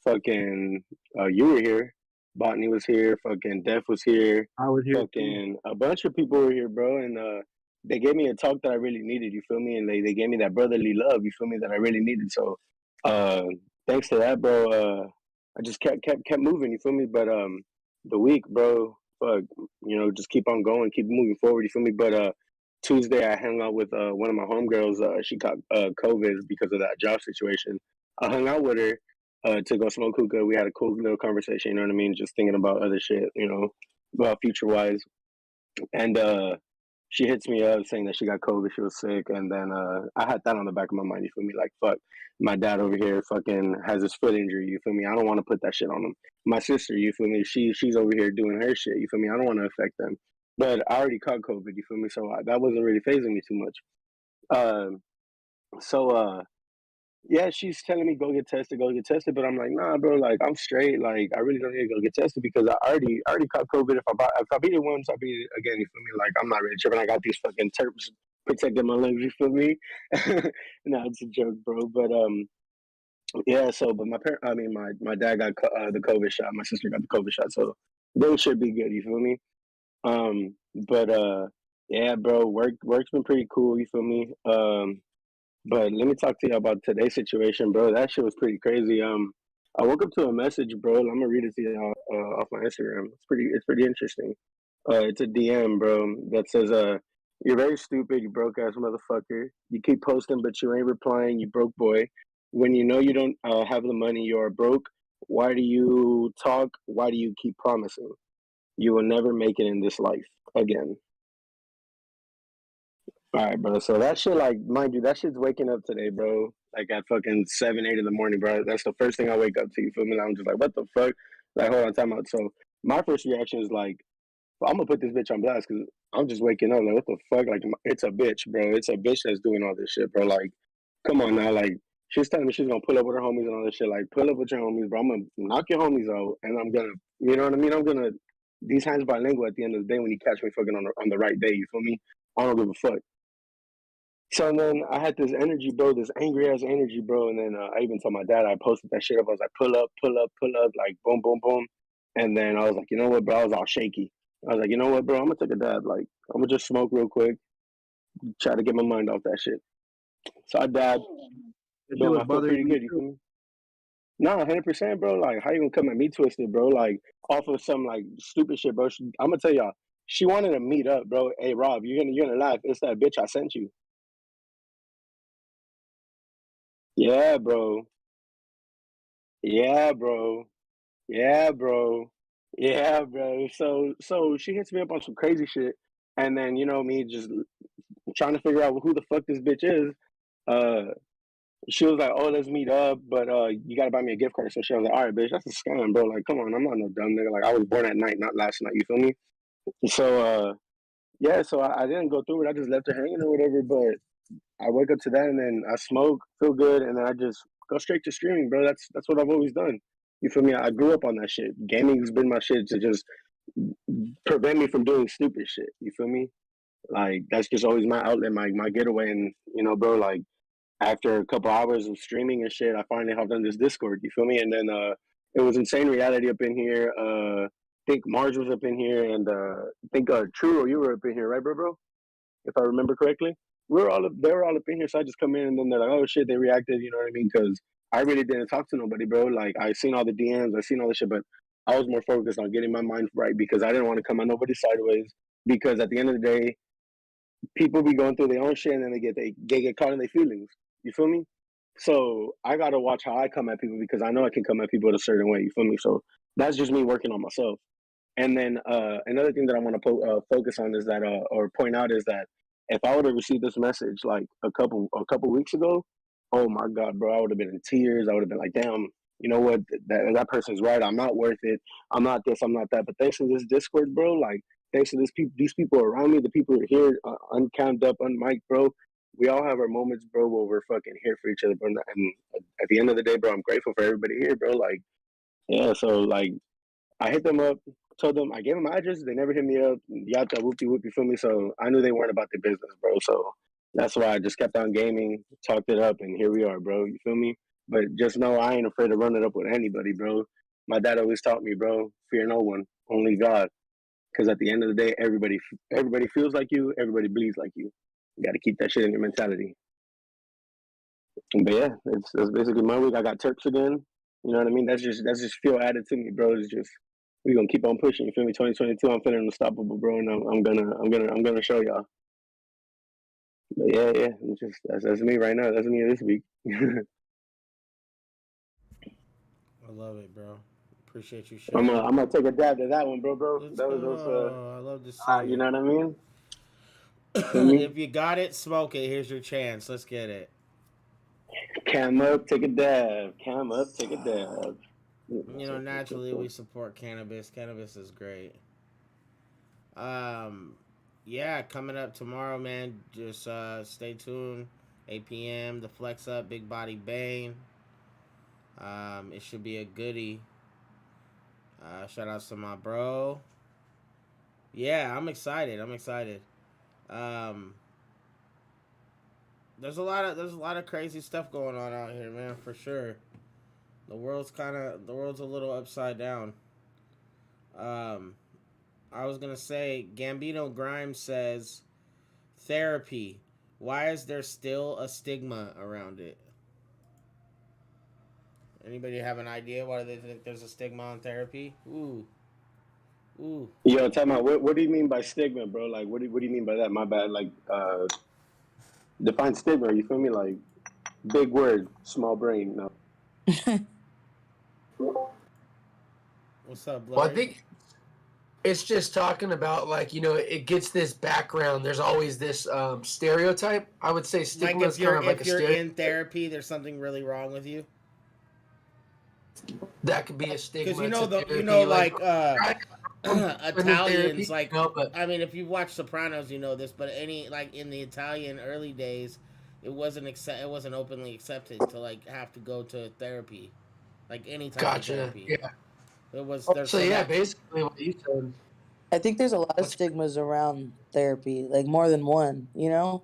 you were here. Botany was here, fucking Def was here. I was here. Fucking a bunch of people were here, bro, and they gave me a talk that I really needed, you feel me? And they gave me that brotherly love, you feel me, that I really needed. So thanks to that, bro, I just kept moving, you feel me? But the week, bro, fuck, just keep on going, keep moving forward, you feel me? But Tuesday I hung out with one of my homegirls. She got COVID because of that job situation. I hung out with her. to go smoke hookah. We had a cool little conversation. You know what I mean? Just thinking about other shit. You know, about future wise. And she hits me up saying that she got COVID, she was sick, and then I had that on the back of my mind. You feel me? Like, fuck, my dad over here fucking has his foot injury. You feel me? I don't want to put that shit on him. My sister, you feel me? She's over here doing her shit. You feel me? I don't want to affect them. But I already caught COVID. You feel me? So that wasn't really phasing me too much. So yeah, she's telling me go get tested, but I'm like, nah, bro, like I'm straight. Like I really don't need to go get tested because I already caught COVID. If I beat it once, I beat it again. You feel me? Like I'm not really tripping. I got these fucking terps protecting my lungs. You feel me? No, it's a joke, bro. But yeah. So, but my dad got the COVID shot. My sister got the COVID shot. So they should be good. You feel me? But yeah, bro, work's been pretty cool. You feel me? But let me talk to you about today's situation, bro. That shit was pretty crazy. I woke up to a message, bro. I'm gonna read it to you off my Instagram. It's pretty interesting. It's a DM, bro, that says, "You're very stupid, you broke ass motherfucker. You keep posting, but you ain't replying. You broke boy. When you know you don't have the money, you are broke. Why do you talk? Why do you keep promising? You will never make it in this life again." All right, bro. So that shit, like, mind you, that shit's waking up today, bro. Like at fucking 7, 8 in the morning, bro. That's the first thing I wake up to. You feel me? And I'm just like, what the fuck? Like, hold on, time out. So my first reaction is like, well, I'm gonna put this bitch on blast because I'm just waking up. Like, what the fuck? Like, it's a bitch, bro. It's a bitch that's doing all this shit, bro. Like, come on now. Like, she's telling me she's gonna pull up with her homies and all this shit. Like, pull up with your homies, bro. I'm gonna knock your homies out, and I'm gonna, you know what I mean? I'm gonna these hands bilingual at the end of the day when you catch me fucking on the right day. You feel me? I don't give a fuck. So then I had this energy, bro, this angry ass energy, bro. And then I even told my dad, I posted that shit up. I was like, pull up, pull up, pull up, like boom, boom, boom. And then I was like, you know what, bro? I was all shaky. I was like, you know what, bro? I'm gonna take a dab. Like, I'm gonna just smoke real quick, try to get my mind off that shit. So I dabbed. Boom, I feel pretty good. You feel me? Nah, 100%, bro. Like, how you gonna come at me twisted, bro? Like, off of some like stupid shit, bro. I'm gonna tell y'all, she wanted to meet up, bro. Hey, Rob, you're gonna laugh. It's that bitch I sent you. Yeah, bro. Yeah, bro. Yeah, bro. Yeah, bro. So she hits me up on some crazy shit, and then you know me just trying to figure out who the fuck this bitch is. Uh, she was like, "Oh, let's meet up, but you gotta buy me a gift card." So she was like, "All right, bitch, that's a scam, bro. Like, come on, I'm not no dumb nigga. Like, I was born at night, not last night. You feel me?" So yeah, so I didn't go through it. I just left her hanging or whatever. But I wake up to that, and then I smoke, feel good, and then I just go straight to streaming, bro. That's what I've always done. You feel me? I grew up on that shit. Gaming's been my shit to just prevent me from doing stupid shit. You feel me? Like that's just always my outlet, my getaway. And you know, bro, like after a couple hours of streaming and shit, I finally hopped on this Discord. You feel me? And then it was Insane Reality up in here. I think Mars was up in here, and I think True, you were up in here, right, bro? If I remember correctly. They were all up in here, so I just come in and then they're like, oh shit, they reacted, you know what I mean? Because I really didn't talk to nobody, bro. Like I seen all the DMs, I seen all the shit, but I was more focused on getting my mind right because I didn't want to come at nobody sideways. Because at the end of the day, people be going through their own shit and then they get caught in their feelings. You feel me? So I gotta watch how I come at people because I know I can come at people in a certain way. You feel me? So that's just me working on myself. And then another thing that I want to focus on is that, or point out, is that if I would have received this message like a couple weeks ago, oh my God, bro, I would have been in tears. I would have been like, damn, you know what? That person's right. I'm not worth it. I'm not this. I'm not that. But thanks to this Discord, bro, like thanks to these people around me, the people who are here, uncammed up, unmiked, bro. We all have our moments, bro, where we're fucking here for each other, bro. And at the end of the day, bro, I'm grateful for everybody here, bro. Like, yeah, so like I hit them up, told them, I gave them my address. They never hit me up. Yada, whoopie, whoopie, feel me? So I knew they weren't about their business, bro. So that's why I just kept on gaming, talked it up, and here we are, bro. You feel me? But just know I ain't afraid to run it up with anybody, bro. My dad always taught me, bro, fear no one, only God. Because at the end of the day, everybody feels like you, everybody bleeds like you. You got to keep that shit in your mentality. But yeah, that's basically my week. I got Terps again. You know what I mean? That's just feel added to me, bro. It's just we gonna keep on pushing. You feel me? 2022, I'm feeling unstoppable, bro, and I'm gonna show y'all. But yeah, that's me right now. That's me this week. love it, bro. Appreciate you I'm sharing. gonna take a dab to that one, bro. Let's That was go. I love to see you know what I mean? If you got it, smoke it. Here's your chance. Let's get it. Cam up, take a dab. Cam up, take a dab. You know, naturally we support cannabis. Cannabis is great. Yeah, coming up tomorrow, man. Just stay tuned. 8 p.m. The Flex Up, Big Body Bane. It should be a goodie. Shout outs to my bro. Yeah, I'm excited. There's a lot of crazy stuff going on out here, man, for sure. The world's a little upside down. I was gonna say, Gambino Grimes says, therapy. Why is there still a stigma around it? Anybody have an idea why they think there's a stigma on therapy? Ooh. Yo, tell me, what do you mean by stigma, bro? Like, what do you mean by that? My bad. Like, define stigma. You feel me? Like, big word, small brain. No. What's up, Blurry? Well, I think it's just talking about, like, you know, it gets this background. There's always this stereotype. I would say stigma like is kind of like a if you're stereotype. in therapy, there's something really wrong with you. That could be a stigma. Because Italians, like, I mean, if you watch Sopranos, you know this. But in the Italian early days, it wasn't openly accepted to like have to go to therapy, like any type of therapy. Yeah. It was. So yeah, basically what you said. I think there's a lot of stigmas around therapy, like more than one, you know?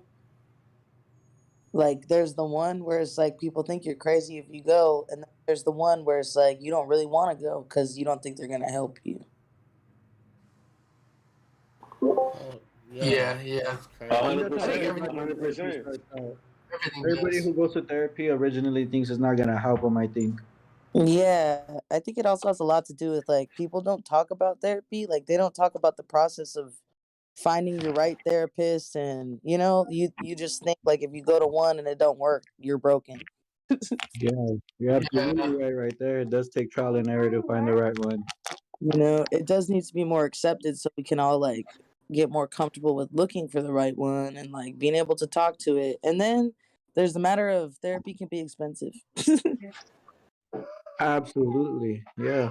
Like there's the one where it's like people think you're crazy if you go, and then there's the one where it's like you don't really want to go because you don't think they're going to help you. Yeah. 100%. Everybody who goes to therapy originally thinks it's not gonna help them. I think. Yeah, I think it also has a lot to do with like people don't talk about therapy, like they don't talk about the process of finding your right therapist, and you know, you just think like if you go to one and it don't work, you're broken. Yeah, you're absolutely right there. It does take trial and error to find the right one. You know, it does need to be more accepted so we can all like get more comfortable with looking for the right one and like being able to talk to it. And then there's the matter of therapy can be expensive. Absolutely, yeah.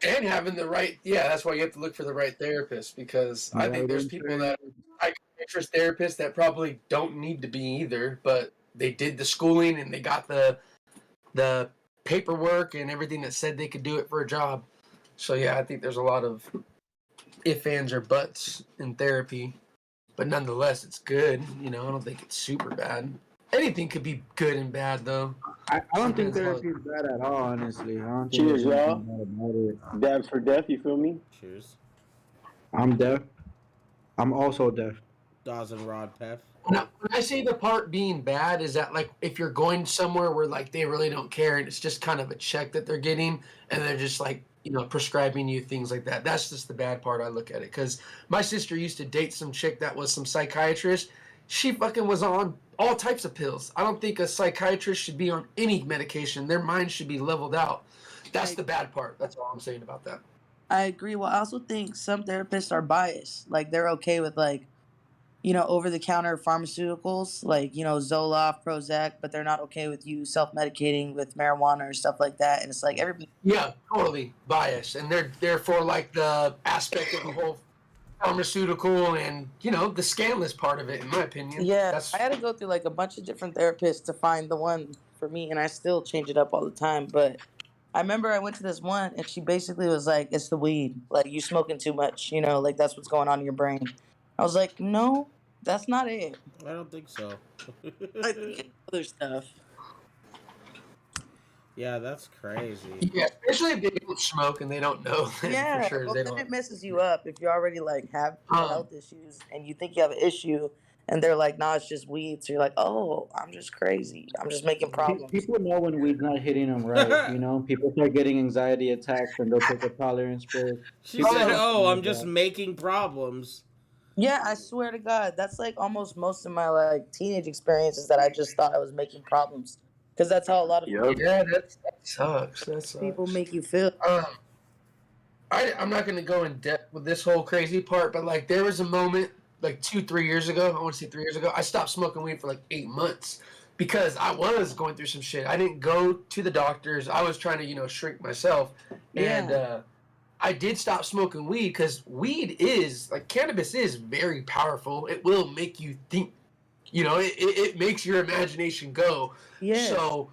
And having the right, that's why you have to look for the right therapist, because I think there's people that psychiatrist therapists that probably don't need to be either, but they did the schooling and they got the paperwork and everything that said they could do it for a job. So yeah, I think there's a lot of if, ands, or buts in therapy, but nonetheless, it's good. You know, I don't think it's super bad. Anything could be good and bad, though. I don't think therapy is bad at all, honestly. I don't think Cheers, there's y'all. anything bad about it. Dabs for death, you feel me? Cheers. I'm deaf. I'm also deaf. Dawson Rod Pef. Now, when I say the part being bad is that, like, if you're going somewhere where, like, they really don't care and it's just kind of a check that they're getting and they're just, like, you know, prescribing you things like that. That's just the bad part I look at it. Because my sister used to date some chick that was some psychiatrist. She fucking was on all types of pills. I don't think a psychiatrist should be on any medication. Their mind should be leveled out. That's the bad part. That's all I'm saying about that. I agree. Well, I also think some therapists are biased. Like they're okay with like, you know, over-the-counter pharmaceuticals, like, you know, Zoloft, Prozac, but they're not okay with you self-medicating with marijuana or stuff like that. And it's like everybody. Yeah, totally biased. And they're for like the aspect of the whole pharmaceutical and, you know, the scandalous part of it, in my opinion. Yeah, I had to go through like a bunch of different therapists to find the one for me, and I still change it up all the time. But I remember I went to this one, and she basically was like, "It's the weed. Like you smoking too much. You know, like that's what's going on in your brain." I was like, "No, that's not it. I don't think so." I think it's other stuff." Yeah, that's crazy. Yeah, especially if they don't smoke and they don't know. Yeah, for sure. well, They then don't. it messes you up if you already like have health issues and you think you have an issue, and they're like, "Nah, it's just weed." So you're like, "Oh, I'm just crazy. I'm just making problems." People know when weed's not hitting them right, you know? People start getting anxiety attacks and they'll take a tolerance pill. She said, "Oh, I'm just making problems." Yeah, I swear to God, that's like almost most of my like teenage experiences that I just thought I was making problems. because that's how a lot of Yep. Yeah, that sucks. That sucks. people make you feel. I'm not gonna go in depth with this whole crazy part, but like there was a moment like 2-3 years ago. I want to say 3 years ago. I stopped smoking weed for like 8 months because I was going through some shit. I didn't go to the doctors. I was trying to shrink myself, and I did stop smoking weed because weed is like cannabis is very powerful. It will make you think. It makes your imagination go. Yeah. So,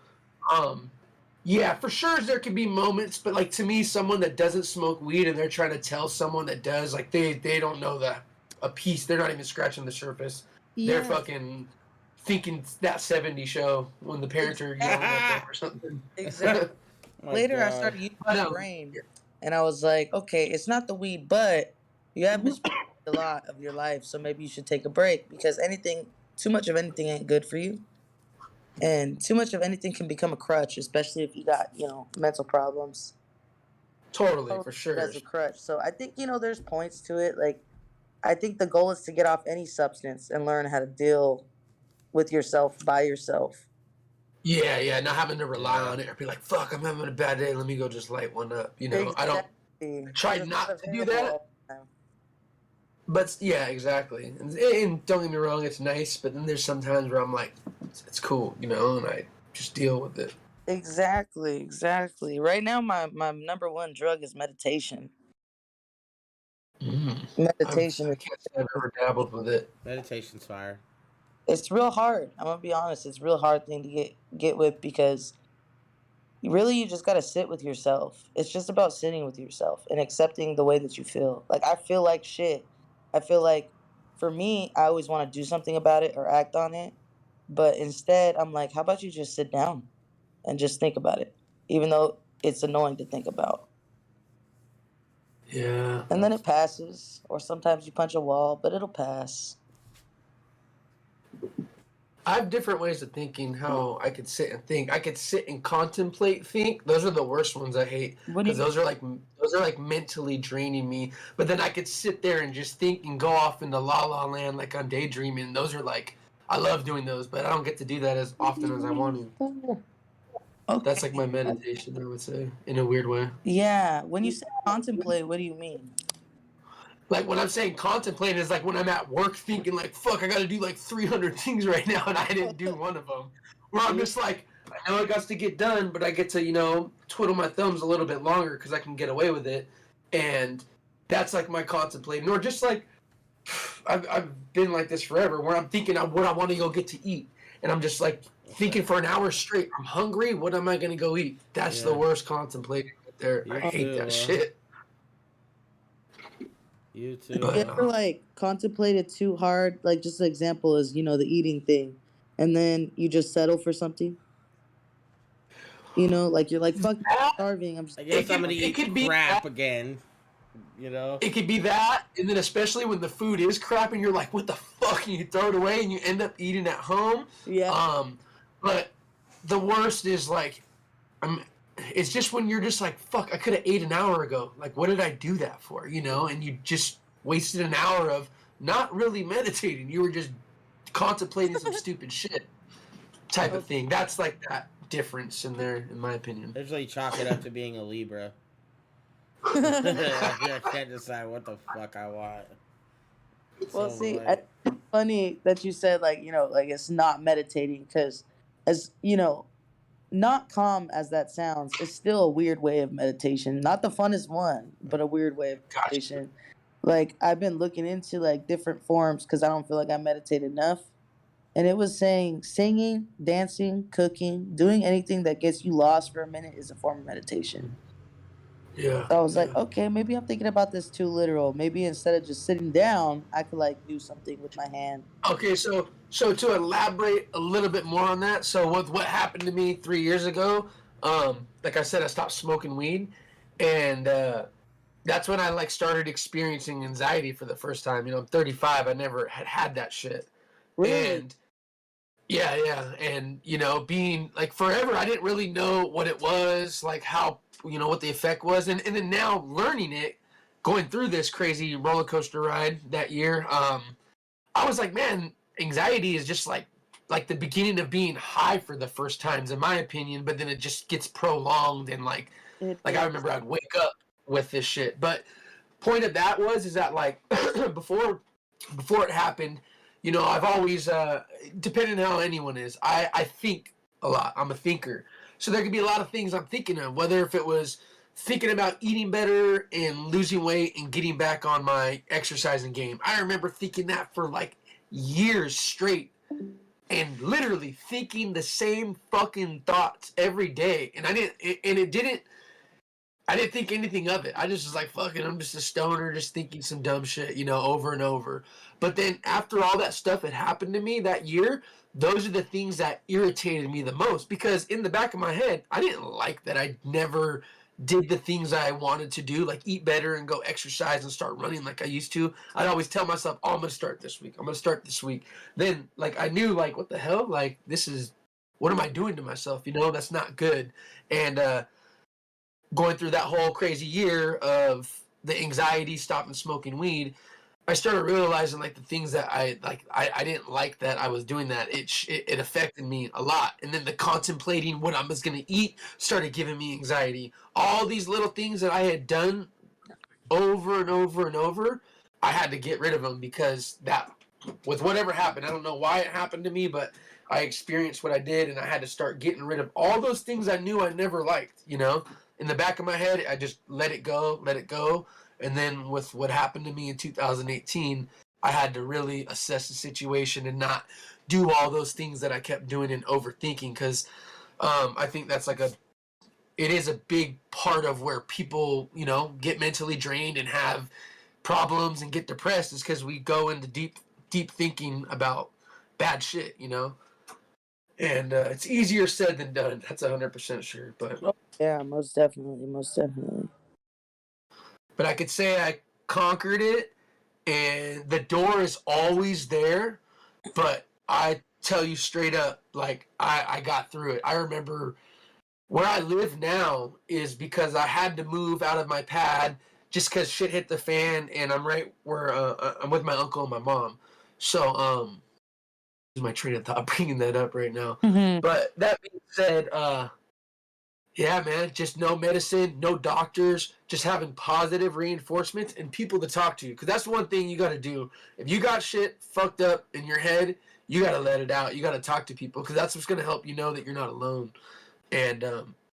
yeah, for sure there can be moments, but like to me, someone that doesn't smoke weed and they're trying to tell someone that does, like they don't know a piece. They're not even scratching the surface. They're fucking thinking that 70s show when the parents are yelling at them or something. Exactly. Later, I started using my brain, and I was like, okay, it's not the weed, but you have misspent a lot of your life, so maybe you should take a break because too much of anything ain't good for you. And too much of anything can become a crutch, especially if you got, mental problems. Totally, for sure. As a crutch. So I think, there's points to it. Like, I think the goal is to get off any substance and learn how to deal with yourself by yourself. Yeah, not having to rely on it or be like, fuck, I'm having a bad day, let me go just light one up. I try not to do that. But yeah, exactly. And don't get me wrong, it's nice, but then there's some times where I'm like, it's cool, and I just deal with it. Exactly. Right now, my number one drug is meditation. Meditation. I can't say I've ever dabbled with it. Meditation's fire. It's real hard. I'm gonna be honest. It's a real hard thing to get with because you just gotta sit with yourself. It's just about sitting with yourself and accepting the way that you feel. Like I feel like shit. I feel like for me, I always want to do something about it or act on it. But instead, I'm like, how about you just sit down and just think about it, even though it's annoying to think about. Yeah. And then it passes, or sometimes you punch a wall, but it'll pass. I have different ways of thinking how I could sit and think. I could sit and contemplate, think. Those are the worst ones I hate because those are like mentally draining me. But then I could sit there and just think and go off into la la land like I'm daydreaming. Those are like I love doing those, but I don't get to do that as often as I want to. Okay. That's like my meditation, I would say, in a weird way. Yeah. When you say contemplate, what do you mean? Like when I'm saying contemplate is like when I'm at work thinking like, fuck, I got to do like 300 things right now and I didn't do one of them. Where I'm just like, I know it got to get done, but I get to, twiddle my thumbs a little bit longer because I can get away with it. And that's like my contemplating. Or just like, I've been like this forever where I'm thinking what I want to go get to eat. And I'm just like thinking for an hour straight, I'm hungry, what am I going to go eat? That's the worst contemplating right there. I hate that shit. You too. You ever like contemplated too hard? Like just an example is, the eating thing. And then you just settle for something. Like you're like, fuck, I'm starving. I'm just I guess I'm gonna eat crap again. It could be that, and then especially when the food is crap and you're like, what the fuck? And you throw it away and you end up eating at home. Yeah. But the worst is like it's just when you're just like, fuck, I could have ate an hour ago. Like, what did I do that for? And you just wasted an hour of not really meditating. You were just contemplating some stupid shit type of thing. That's like that difference in there, in my opinion. I usually chalk it up to being a Libra. I can't decide what the fuck I want. Well, see, it's funny that you said, like it's not meditating because, as not calm as that sounds, it's still a weird way of meditation. Not the funnest one, but a weird way of meditation. Like, I've been looking into, like, different forms because I don't feel like I meditate enough. And it was saying singing, dancing, cooking, doing anything that gets you lost for a minute is a form of meditation. Yeah. So I was like, okay, maybe I'm thinking about this too literal. Maybe instead of just sitting down, I could, like, do something with my hand. Okay, so to elaborate a little bit more on that, so with what happened to me 3 years ago, like I said, I stopped smoking weed, and that's when I like started experiencing anxiety for the first time. I'm 35. I never had that shit. Really? And yeah, and being like forever, I didn't really know what it was, like how what the effect was, and then now learning it, going through this crazy roller coaster ride that year, I was like, man, anxiety is just like like the beginning of being high for the first times, in my opinion, but then it just gets prolonged and like I remember I'd wake up with this shit. But point of that is that like before it happened, you know, I've always depending on how anyone is, I think a lot. I'm a thinker. So there could be a lot of things I'm thinking of, whether if it was thinking about eating better and losing weight and getting back on my exercising game. I remember thinking that for like years straight and literally thinking the same fucking thoughts every day. And I didn't think anything of it. I just was like, fucking, I'm just a stoner just thinking some dumb shit, you know, over and over. But then after all that stuff had happened to me that year, those are the things that irritated me the most, because in the back of my head, I didn't like that I never did the things I wanted to do, like eat better and go exercise and start running like I used to. I'd always tell myself, oh, I'm going to start this week. I'm going to start this week. Then like I knew like, what the hell? Like what am I doing to myself? You know, that's not good. And going through that whole crazy year of the anxiety, stopping smoking weed, I started realizing like the things that I didn't like that I was doing that. It affected me a lot. And then the contemplating what I was going to eat started giving me anxiety. All these little things that I had done over and over and over, I had to get rid of them, because that, with whatever happened, I don't know why it happened to me, but I experienced what I did, and I had to start getting rid of all those things I knew I never liked, you know? In the back of my head, I just let it go. And then with what happened to me in 2018, I had to really assess the situation and not do all those things that I kept doing and overthinking, because I think that's like it is a big part of where people, you know, get mentally drained and have problems and get depressed, is because we go into deep thinking about bad shit, you know? And it's easier said than done. That's 100% sure. But yeah, most definitely. But I could say I conquered it, and the door is always there. But I tell you straight up, like I got through it. I remember where I live now is because I had to move out of my pad just because shit hit the fan, and I'm right where I'm with my uncle and my mom. So my train of thought bringing that up right now. But that being said, yeah, man, just no medicine, no doctors, just having positive reinforcements and people to talk to. Because that's one thing you got to do. If you got shit fucked up in your head, you got to let it out. You got to talk to people, because that's what's going to help you know that you're not alone. And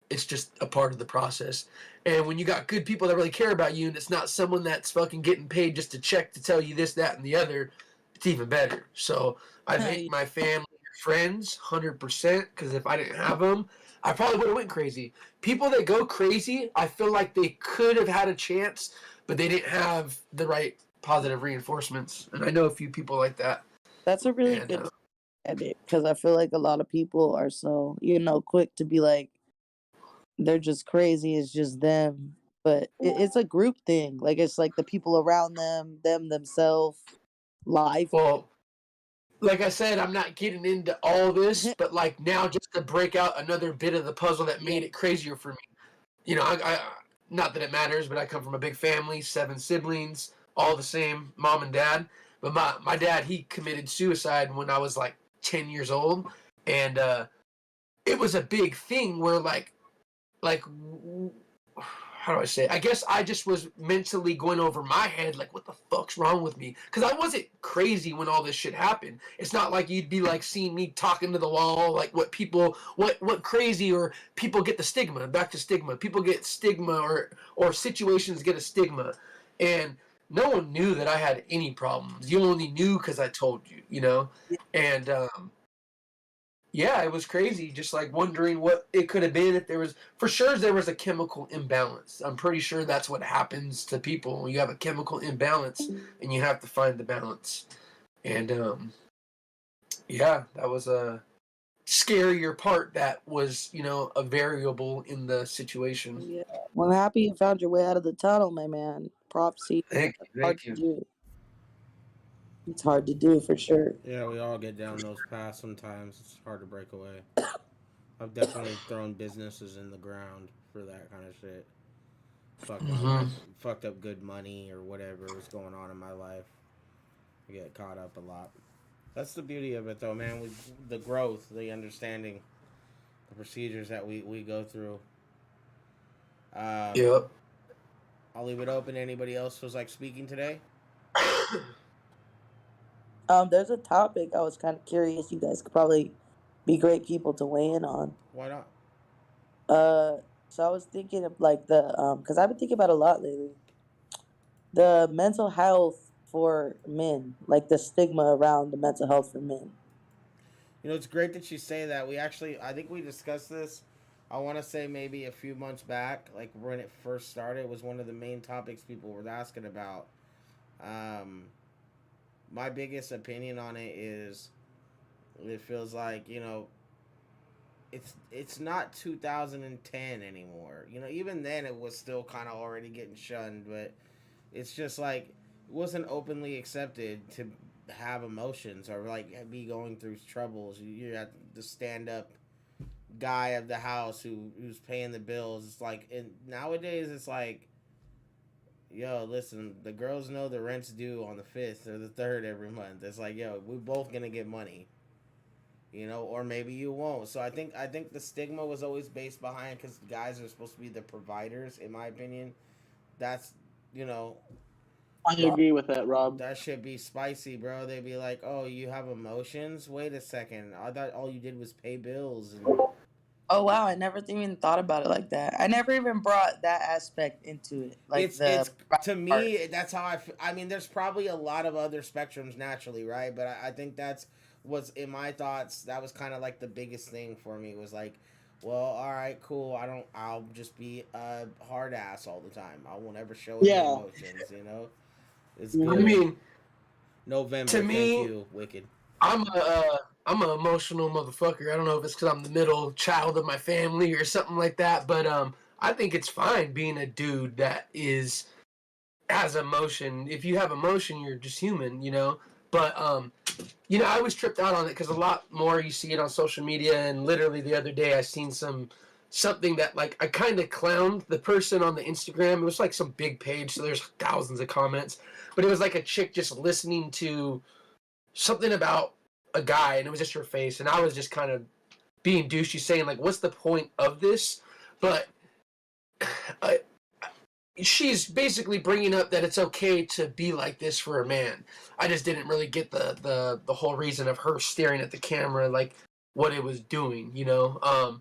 it's just a part of the process. And when you got good people that really care about you, and it's not someone that's fucking getting paid just to check to tell you this, that, and the other, it's even better. So I thank my family and friends 100%, because if I didn't have them, I probably would have went crazy. People that go crazy, I feel like they could have had a chance, but they didn't have the right positive reinforcements. And I know a few people like that. That's a really good edit, because I feel like a lot of people are so, you know, quick to be like, they're just crazy, it's just them. But it's a group thing. Like, it's like the people around them themselves, life. Well, like I said, I'm not getting into all this, but like now, just to break out another bit of the puzzle that made it crazier for me. You know, I not that it matters, but I come from a big family, 7 siblings, all the same mom and dad. But my dad, he committed suicide when I was like 10 years old, and it was a big thing where like how do I say it? I guess I just was mentally going over my head, like, what the fuck's wrong with me? Because I wasn't crazy when all this shit happened. It's not like you'd be like seeing me talking to the wall, like what crazy, or people get the stigma. Back to stigma. People get stigma, or situations get a stigma. And no one knew that I had any problems. You only knew because I told you, you know? And yeah, it was crazy. Just like wondering what it could have been if there was a chemical imbalance. I'm pretty sure that's what happens to people when you have a chemical imbalance and you have to find the balance. And yeah, that was a scarier part that was, you know, a variable in the situation. Yeah. Well, I'm happy you found your way out of the tunnel, my man. Props to you. Thank you. It's hard to do for sure. Yeah, we all get down those paths sometimes. It's hard to break away. I've definitely thrown businesses in the ground for that kind of shit. Fucked up good money or whatever was going on in my life. I get caught up a lot. That's the beauty of it, though, man. With the growth, the understanding, the procedures that we go through. Yep. I'll leave it open. Anybody else was like speaking today? There's a topic I was kind of curious. You guys could probably be great people to weigh in on. Why not? So I was thinking of like because I've been thinking about it a lot lately. The mental health for men, like the stigma around the mental health for men. You know, it's great that you say that. I think we discussed this. I want to say maybe a few months back, like when it first started, it was one of the main topics people were asking about. My biggest opinion on it is, it feels like, you know, it's not 2010 anymore. You know, even then it was still kind of already getting shunned, but it's just like it wasn't openly accepted to have emotions or like be going through troubles. You're at the stand up guy of the house who's paying the bills. It's like, and nowadays it's like, yo, listen, the girls know the rent's due on the 5th or the 3rd every month. It's like, yo, we're both gonna get money, you know, or maybe you won't. So I think the stigma was always based behind, because guys are supposed to be the providers, in my opinion. That's, you know, I agree with that, Rob. that should be spicy, bro. They'd be like, oh, you have emotions? Wait a second. I thought all you did was pay bills. And Oh wow, I never even thought about it like that. I never even brought that aspect into it. Like it's to me, that's how I mean, there's probably a lot of other spectrums naturally, right? But I think that's what's in my thoughts. That was kind of like the biggest thing for me, was like, well, all right, cool. I'll just be a hard ass all the time. I won't ever show any emotions, you know? It's good. I mean, November, to me, thank you, Wicked. I'm an emotional motherfucker. I don't know if it's because I'm the middle child of my family or something like that, but I think it's fine being a dude that has emotion. If you have emotion, you're just human, you know. But you know, I was tripped out on it because a lot more you see it on social media, and literally the other day I seen something that, like, I kind of clowned the person on the Instagram. It was like some big page, so there's thousands of comments, but it was like a chick just listening to something about a guy, and it was just her face, and I was just kind of being douchey, saying like, what's the point of this? But she's basically bringing up that it's okay to be like this for a man. I just didn't really get the whole reason of her staring at the camera, like what it was doing, you know.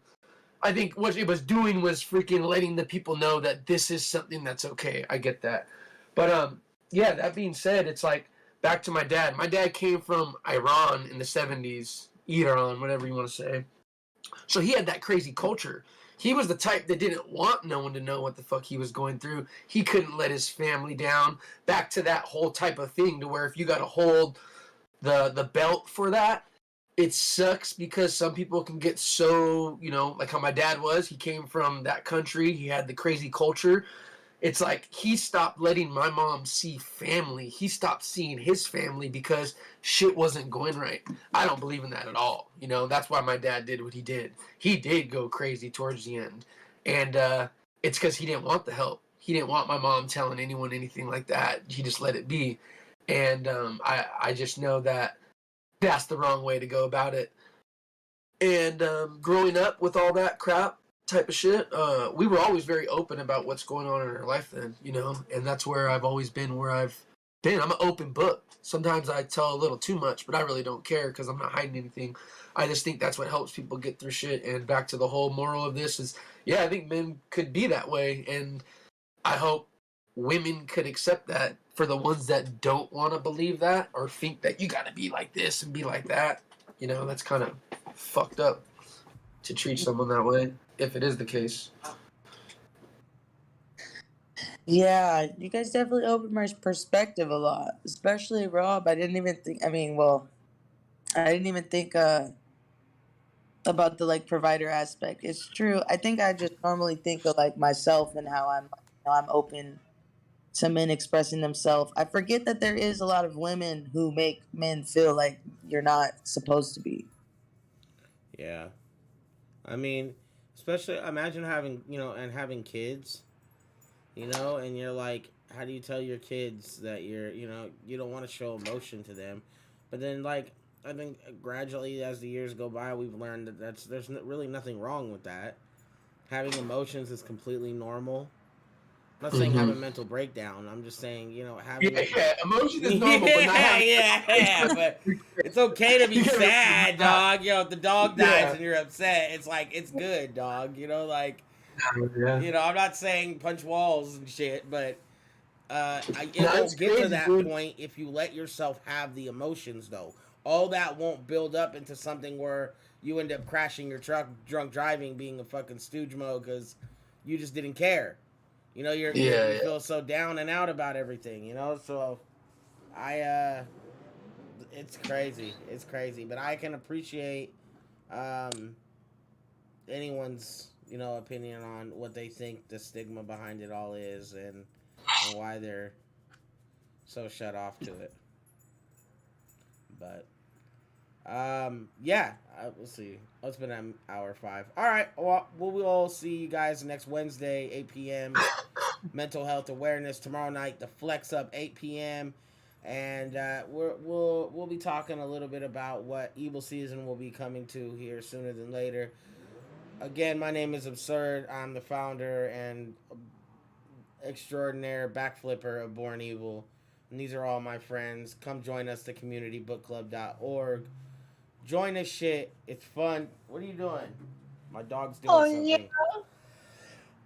I think what it was doing was freaking letting the people know that this is something that's okay. I get that. But yeah, that being said, it's like, back to my dad. My dad came from Iran in the 70s, Iran, whatever you want to say. So he had that crazy culture. He was the type that didn't want no one to know what the fuck he was going through. He couldn't let his family down. Back to that whole type of thing, to where if you got to hold the belt for that, it sucks, because some people can get so, you know, like how my dad was. He came from that country. He had the crazy culture. It's like he stopped letting my mom see family. He stopped seeing his family because shit wasn't going right. I don't believe in that at all. You know, that's why my dad did what he did. He did go crazy towards the end. And it's because he didn't want the help. He didn't want my mom telling anyone anything like that. He just let it be. And I just know that that's the wrong way to go about it. And growing up with all that crap type of shit, we were always very open about what's going on in our life then, you know, and that's where I've always been, where I've been. I'm an open book. Sometimes I tell a little too much, but I really don't care, because I'm not hiding anything. I just think that's what helps people get through shit. And back to the whole moral of this is, yeah, I think men could be that way, and I hope women could accept that. For the ones that don't want to believe that, or think that you got to be like this and be like that, you know, that's kind of fucked up to treat someone that way, if it is the case. Yeah, you guys definitely opened my perspective a lot, especially Rob. I didn't even think. I didn't even think about the like provider aspect. It's true. I think I just normally think of like myself and how I'm open to men expressing themselves. I forget that there is a lot of women who make men feel like you're not supposed to be. Yeah. I mean, especially imagine having, you know, and having kids, you know, and you're like, how do you tell your kids that you're, you know, you don't want to show emotion to them? But then, like, I think gradually as the years go by, we've learned that there's really nothing wrong with that. Having emotions is completely normal. I'm not saying have a mental breakdown. I'm just saying, you know, having emotion is normal, but not having yeah, but it's okay to be sad, dog. You know, if the dog dies and you're upset, it's like it's good, dog. You know, like you know, I'm not saying punch walls and shit, but it won't get to that point if you let yourself have the emotions, though. All that won't build up into something where you end up crashing your truck, drunk driving, being a fucking stooge mode because you just didn't care. You know, you feel so down and out about everything, you know? So, it's crazy. It's crazy. But I can appreciate anyone's, you know, opinion on what they think the stigma behind it all is and why they're so shut off to it. But, we'll see. Oh, it's been an hour 5. All right. Well, we'll see you guys next Wednesday, 8 p.m. Mental health awareness. Tomorrow night, the Flex Up, 8 p.m. And we'll be talking a little bit about what Evil Season will be coming to here sooner than later. Again, my name is Absurd. I'm the founder and extraordinaire backflipper of Born Evil. And these are all my friends. Come join us at communitybookclub.org. Join this shit. It's fun. What are you doing? My dog's doing something.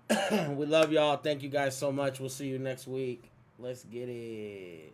Yeah. We love y'all. Thank you guys so much. We'll see you next week. Let's get it.